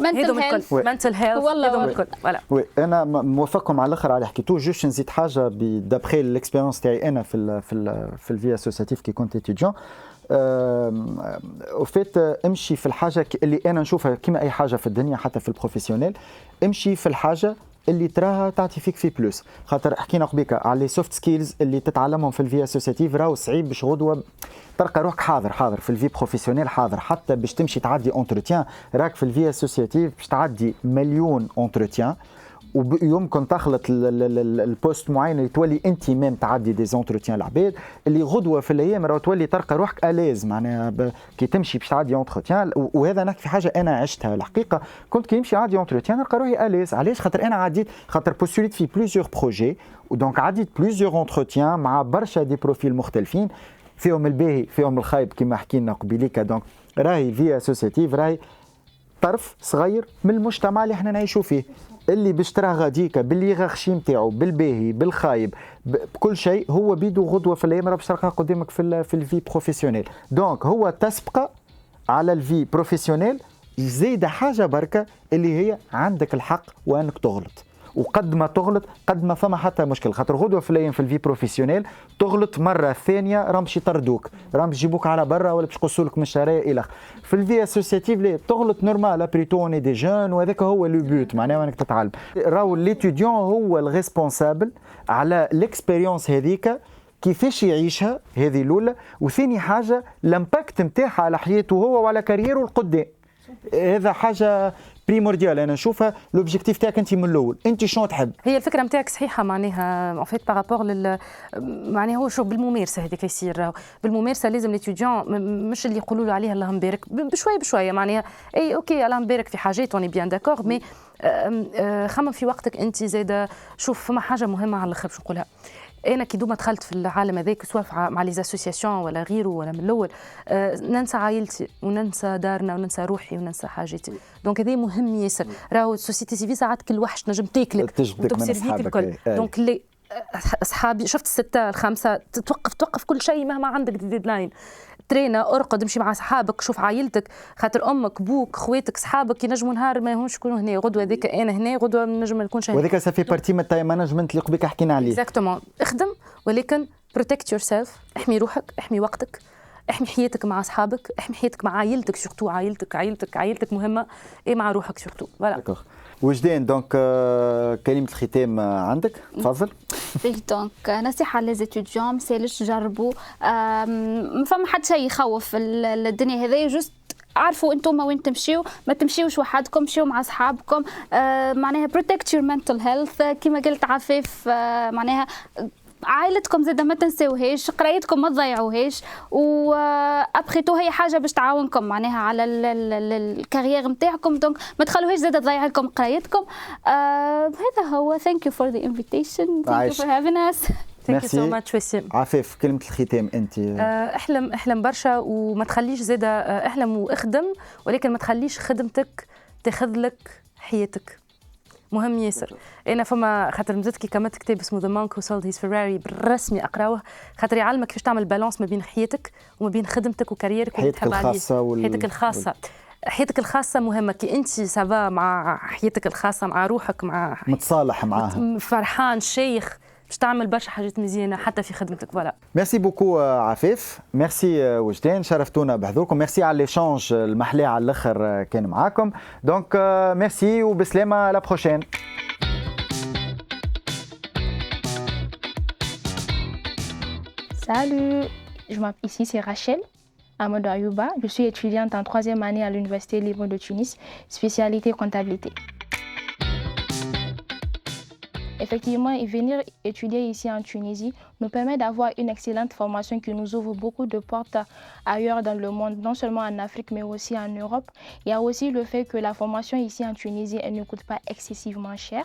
mental health والله فوالا. وي انا موافقكم على الاخر على حكيتو. جوست نزيد حاجه دابخي الاكسبيريونس تاعي انا في الفي اسوسياتيف كي كنت اتيديون. وفيت امشي في الحاجه اللي انا نشوفها كيما اي حاجه في الدنيا حتى في البروفيسيونيل، امشي في الحاجه اللي تراها تعطي فيك في بلوس. خاطر حكينا قبيكه على لي سوفت سكيلز اللي تتعلمهم في الفي اسوسياتيف، راهو صعيب باش غدوه تلقى روحك حاضر في الفي بروفيسيونيل حاضر. حتى باش تمشي تعدي اونتروتيان راك في الفي اسوسياتيف باش تعدي مليون اونتروتيان، ويمكن تخلط البوست معين اللي تولي انت ميم تعدي دي زونتروتيان العباد اللي غدوه في الايام راهو تولي تلقى روحك اليز معناها كي تمشي باش تعدي اونتروتيان. وهذا نحكي في حاجه انا عشتها الحقيقه. كنت كي نمشي عادي اونتروتيان نلقى روحي اليز. علاش؟ خاطر انا عديت خاطر بوستوليت في بليزيور بروجي ودونك عديت بليزيور اونتروتيان مع برشا دي بروفيل مختلفين، فيهم الباهي فيهم الخايب كما حكينا قبيليك. دونك راهي في اسوسياتيف راهي طرف صغير من المجتمع اللي احنا نعيشوا فيه، اللي باش تراه غاديكا باللي غاخشي نتاعو بالباهي بالخايب بكل شيء هو بيدو غدوه في الايام راه باش تلقاه قدامك في الفي بروفيسيونيل. دونك هو تسبق على الفي بروفيسيونيل. زايده حاجه بركه اللي هي عندك الحق وانك تغلط، وقد ما تغلط قد ما فما حتى مشكل. خاطر غدوه في الايام في الفي بروفيسيونيل تغلط مره ثانيه راهم باش يطردوك، راهم باش يجيبوك على برا ولا باش يقصوا لك من الشرايع الى اخره. في الفي اسوسياتيف ليه تغلط نورمال ابريتو اوني دي جون، وهذاك هو لو بوت معناها انك تتعلم. راهو ليتيديون هو الريسبونسابل على الاكسبيريونس هذيك كيفاش يعيشها، هذه الاولى. وثاني حاجه الامباكت نتاعها على حياته هو وعلى كاريره القدام. هذا حاجه بريمورديال انا نشوفها. لوبجيكتيف تاعك انت من الاول انت شنو تحب. هي الفكره نتاعك صحيحه معناها اون فيت بارابور معناها هو شو بالممارسه هذيك يصير. بالممارسه لازم ليتيديون مش اللي يقولوا له عليها اللهم بارك بشويه معناها اي اوكي اللهم بارك في حاجات اوني بيان داكور مي خمم في وقتك انت زاده. شوف فما حاجه مهمه على الاخر باش نقولها. انا كي دوما دخلت في العالم هذاك سواء مع لي اسوسياسيون ولا غيره ولا من الاول ننسى عائلتي وننسى دارنا وننسى روحي وننسى حاجتي. دونك هذا مهم ياسر. راهو السوسيتي سيفي ساعات كل وحش نجم تاكلك وتبصر الكل. دونك اللي اصحابي شفت السته الخمسه توقف كل شيء مهما عندك ديدلاين. ترينا ارقد امشي مع اصحابك شوف عائلتك، خاطر امك بوك خواتك اصحابك ينجموا نهار ما يهمش يكونوا هنا غدوه هذيك انا هنا غدوه نجم ما نكونش هنا. وهذاك سافي بارتي من التايم مانجمنت اللي قبيك حكينا عليه. اكزاكتومون. اخدم ولكن بروتكت يور سيلف. احمي روحك احمي وقتك احمي حياتك مع اصحابك احمي حياتك مع عائلتك سورتو. عائلتك مهمه اي مع روحك سورتو. فوالا. وجدان دونك كلمه الختام عندك تفضل. دونك نصيحه ليزيتيديون ما سالش جربوا. ما فما حد شيء يخوف الدنيا هذه. جوست عارفوا انتم وين تمشيو، ما تمشيوش وحدكم مشيو مع اصحابكم. معناها protect your mental health كما قلت عفيف. معناها عائلتكم زاده ما تنساوهاش، قرايتكم ما تضيعوهاش، وابخيتو هي حاجه باش تعاونكم معناها على الكارير نتاعكم. دونك ما تخلوهاش زاده تضيع لكم قرايتكم. هذا هو. Thank you for the invitation. Thank you for having us. Thank you so much وسيم. عفاف كلمة الختام أنت. احلم برشا وما تخليش زادة احلم واخدم، ولكن ما تخليش خدمتك تاخذ لك حياتك. مهم ياسر. انا فما خاطر مزدت كي كملت كتاب اسمه ذا مونك هو سولد هيز فيراري بالرسمي اقراوه، خاطر يعلمك كيفاش تعمل بالانس ما بين حياتك وما بين خدمتك وكاريرك حياتك الخاصة حياتك الخاصة. حياتك الخاصة مهمة، كي أنت سافا مع حياتك الخاصة مع روحك مع متصالح معاها فرحان شيخ باش تعمل برشا حاجات مزيانة حتى في خدمتك. فوالا ميرسي بوكو عفاف، ميرسي وجدان، شرفتونا بحضوركم، ميرسي على ليشانج المحلي على الاخر كان معاكم. دونك ميرسي وبسلامة، لا بروشين. Salut, ici c'est Rachel Amadou Ayouba. Je suis étudiante en 3e année à l'Université libre de Tunis, spécialité comptabilité. Effectivement, venir étudier ici en Tunisie nous permet d'avoir une excellente formation qui nous ouvre beaucoup de portes ailleurs dans le monde, non seulement en Afrique mais aussi en Europe. Il y a aussi le fait que la formation ici en Tunisie, elle ne coûte pas excessivement cher.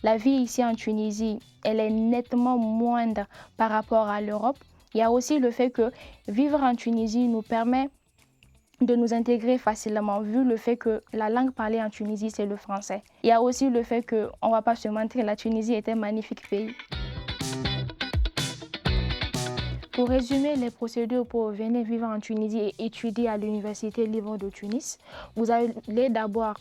La vie ici en Tunisie, elle est nettement moindre par rapport à l'Europe. Il y a aussi le fait que vivre en Tunisie nous permet de nous intégrer facilement, vu le fait que la langue parlée en Tunisie, c'est le français. Il y a aussi le fait qu'on ne va pas se mentir, la Tunisie est un magnifique pays. Pour résumer les procédures pour venir vivre en Tunisie et étudier à l'Université libre de Tunis, vous allez d'abord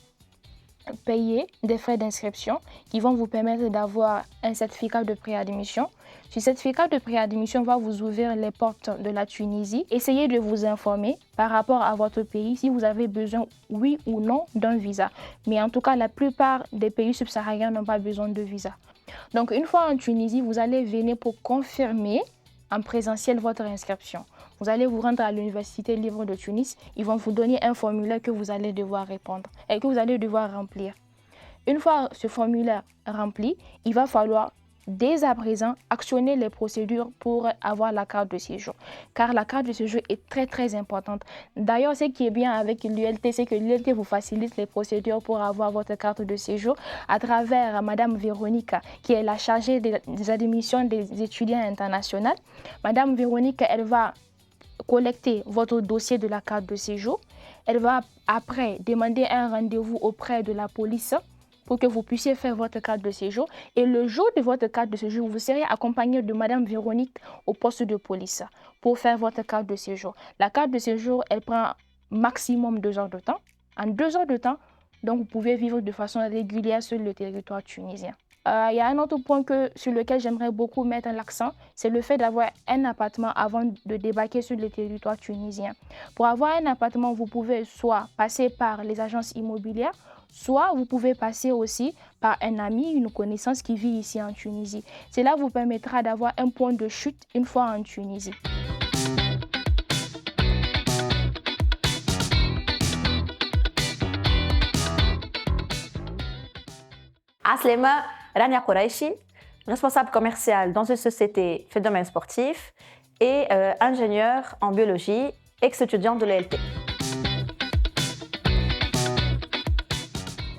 payer des frais d'inscription qui vont vous permettre d'avoir un certificat de préadmission. Ce certificat de préadmission va vous ouvrir les portes de la Tunisie. Essayez de vous informer par rapport à votre pays si vous avez besoin, oui ou non, d'un visa. Mais en tout cas, la plupart des pays subsahariens n'ont pas besoin de visa. Donc, une fois en Tunisie, vous allez venir pour confirmer en présentiel votre inscription. Vous allez vous rendre à l'Université libre de Tunis. Ils vont vous donner un formulaire que vous allez devoir répondre et que vous allez devoir remplir. Une fois ce formulaire rempli, il va falloir dès à présent actionner les procédures pour avoir la carte de séjour. Car la carte de séjour est très très importante. D'ailleurs, ce qui est bien avec l'ULT, c'est que l'ULT vous facilite les procédures pour avoir votre carte de séjour à travers Madame Véronique, qui est la chargée des admissions des étudiants internationaux. Madame Véronique, elle va collecter votre dossier de la carte de séjour. Elle va après demander un rendez-vous auprès de la police pour que vous puissiez faire votre carte de séjour. Et le jour de votre carte de séjour, vous serez accompagné de Madame Véronique au poste de police pour faire votre carte de séjour. La carte de séjour, elle prend maximum 2 heures de temps. En 2 heures de temps, donc vous pouvez vivre de façon régulière sur le territoire tunisien. Il y a un autre point sur lequel j'aimerais beaucoup mettre l'accent, c'est le fait d'avoir un appartement avant de débarquer sur le territoire tunisien. Pour avoir un appartement, vous pouvez soit passer par les agences immobilières, soit vous pouvez passer aussi par un ami, une connaissance qui vit ici en Tunisie. Cela vous permettra d'avoir un point de chute une fois en Tunisie. Aslema Rania Kouraichi, responsable commercial dans une société fait domaine sportif et ingénieur en biologie, ex-étudiant de l'ELT.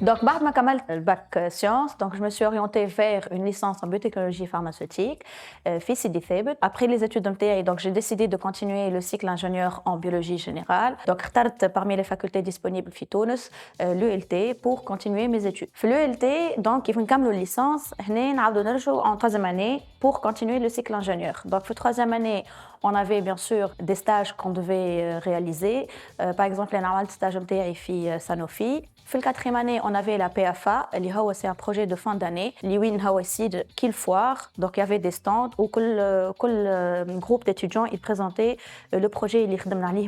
Donc, بعد ما كملت الباك sciences, donc je me suis orientée vers une licence en biotechnologie pharmaceutique, في سيدي ثابت. Après les études MTI, donc j'ai décidé de continuer le cycle ingénieur en biologie générale. Donc, اخترت parmi les facultés disponibles في تونس l'ULT pour continuer mes études. في l'ULT, donc ils vont نكملوا licence, هنا نعاودوا نرجعوا en 3e année pour continuer le cycle ingénieur. Donc, في 3e année, on avait bien sûr des stages qu'on devait réaliser. Par exemple, on a un stage MTI في Sanofi. في 4e année, on avait la PFA, c'est un projet de fin d'année. Liwin Hawasid, Kill Foire. Donc, il y avait des stands où le groupe d'étudiants ils présentaient le projet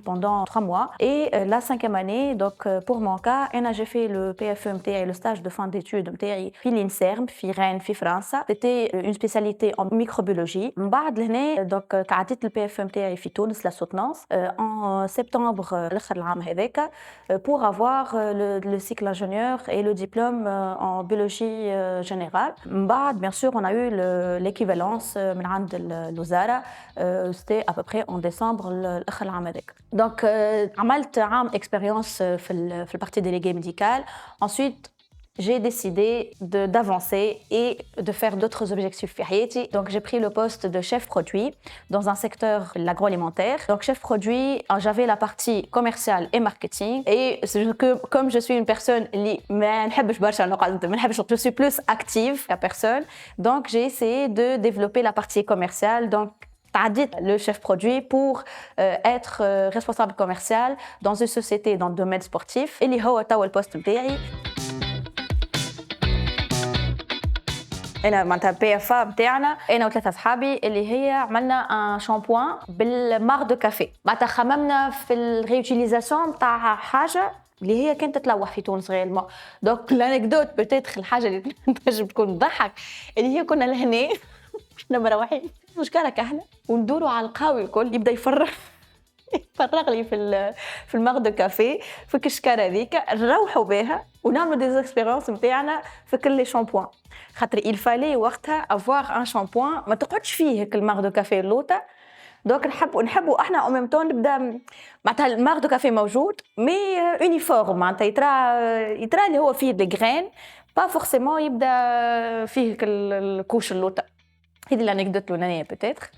pendant 3 mois. Et la 5e année, donc pour mon cas, j'ai fait le PFE et le stage de fin d'études MTI في l'INSERM, في Rennes, في France. C'était une spécialité en microbiologie. بعد l'année, donc قعدت le PFE MTI في تونس la soutenance en septembre الآخر العام هذاك pour avoir le cycle ingénieur et le diplôme en biologie générale. Bien sûr, on a eu l'équivalence من عند الوزارة. C'était à peu près en décembre الآخر العام هذاك. Donc, عملت عام expérience في la partie déléguée médicale. Ensuite, j'ai décidé d'avancer et de faire d'autres objectifs في حياتي. Donc j'ai pris le poste de chef produit dans un secteur l'agroalimentaire. Donc chef produit, j'avais la partie commerciale et marketing et comme je suis une personne اللي ما نحبش برشا نقعد ما نحبش je suis plus active qu'à personne. Donc j'ai essayé de développer la partie commerciale. Donc le chef produit pour être responsable commercial dans une société dans le domaine sportif. اللي هو توا البوست نتاعي. انا معناتها بي اف بتاعنا انا وثلاثه اصحابي اللي هي عملنا ان شامبوان بالمار دو كافي. معناتها خممنا في الريوتيليزاسيون تاع حاجه اللي هي كانت تتلوح في تونس غير دونك لانكدوت بتاتخ الحاجه اللي تنجم تكون تضحك اللي هي كنا لهنا احنا مروحين مش كارك احنا وندوروا على القهوه الكل يبدا يفرغ لي في المار دو كافي في كشكاره هذيك نروحوا بها ونعملوا دي اكسبيريونس نتاعنا في كل لي شامبوان خاطر il fallait وقتها avoir un shampoing ما تقعدش فيه هيك المار دو كافي اللوطه. دونك نحبوا احنا او ميم طون نبدا معناتها المار دو كافي موجود مي يونيفورم معناتها يترى اللي هو فيه دي غرين با فورسيمون يبدا فيه الكوش اللوطه. هذه الانكدوت الاولانيه بيتيتر.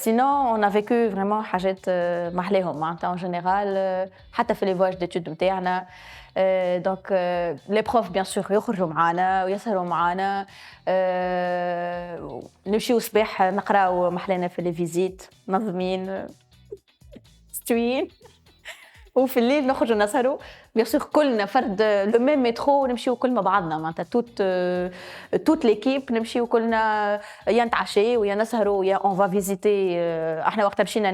Sinon, on a vécu vraiment حاجات محلاهم معناتها en général حتى في les voyages d'études نتاعنا. Donc les profs bien sûr يخرجوا معانا ويسهروا معانا. نمشيو صباح نقراو محلانا في les visites منظمين مستويين وفي الليل نخرجوا نسهروا بيان سور كلنا فرد لو ميم مترو نمشيو كل مع بعضنا معناتها توت ليكيب نمشيو كلنا يا نتعشاو يا نسهروا يا اون فا فيزيتي. احنا وقت مشينا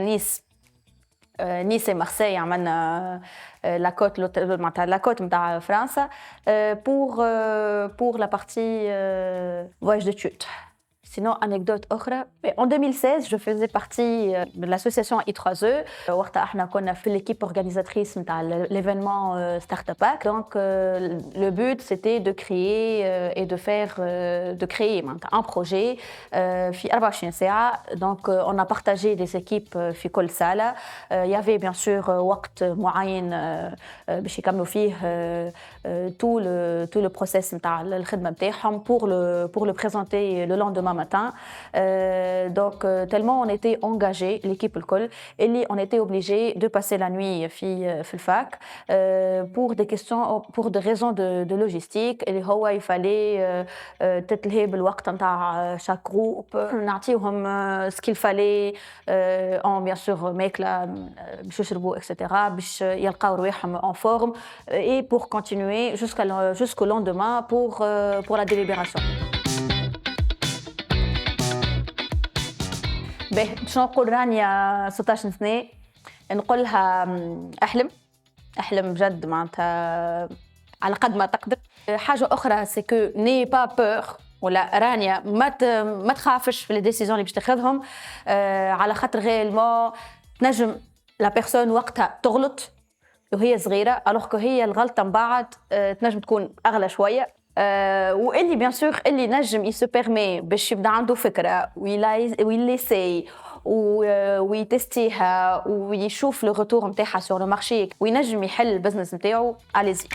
نيس مارسي عملنا لاكوت معناتها لاكوت نتاع فرنسا pour la partie voyage d'études. Sinon, anecdote أخرى. En 2016, je faisais partie de l'association I3E. وقتها احنا كنا في l'équipe organisatrice نتاع l'événement Startup Pack. Donc, le but c'était de créer et de créer un projet في 24 ساعة. Donc, on a partagé des équipes في كل صالة. Il y avait bien sûr وقت معين باش يكملوا فيه tout le process نتاع الخدمة نتاعهم pour le présenter le lendemain matin. Donc tellement on était engagés l'équipe الكل اللي on était obligé de passer la nuit في الفاك pour des questions pour des raisons de logistique اللي هو il fallait تتلهي بالوقت نتاع chaque groupe نعطيهم ce qu'il fallait en bien sûr ماكله باش يشربوا etc باش يلقاو رواحهم en forme et pour continuer jusqu'au lendemain pour la délibération. باش نقول رانيا 16 سنة نقولها أحلم بجد معناتها على قد ما تقدر. حاجة أخرى سي كو ني با بور ولا رانيا ما تخافش في لي ديسيزيون اللي باش تاخذهم على خاطر غير تنجم لا بيرسون وقتها تغلط وهي صغيرة الوغ كو هي الغلطة من بعد تنجم تكون أغلى شوية. واللي بيان سور اللي نجم يسو بيرمي باش يبدا عنده فكره ويليسي ويتستيها ويشوف لو روتور نتاعها سور لو مارشي وينجم يحل البزنس نتاعو اليزي.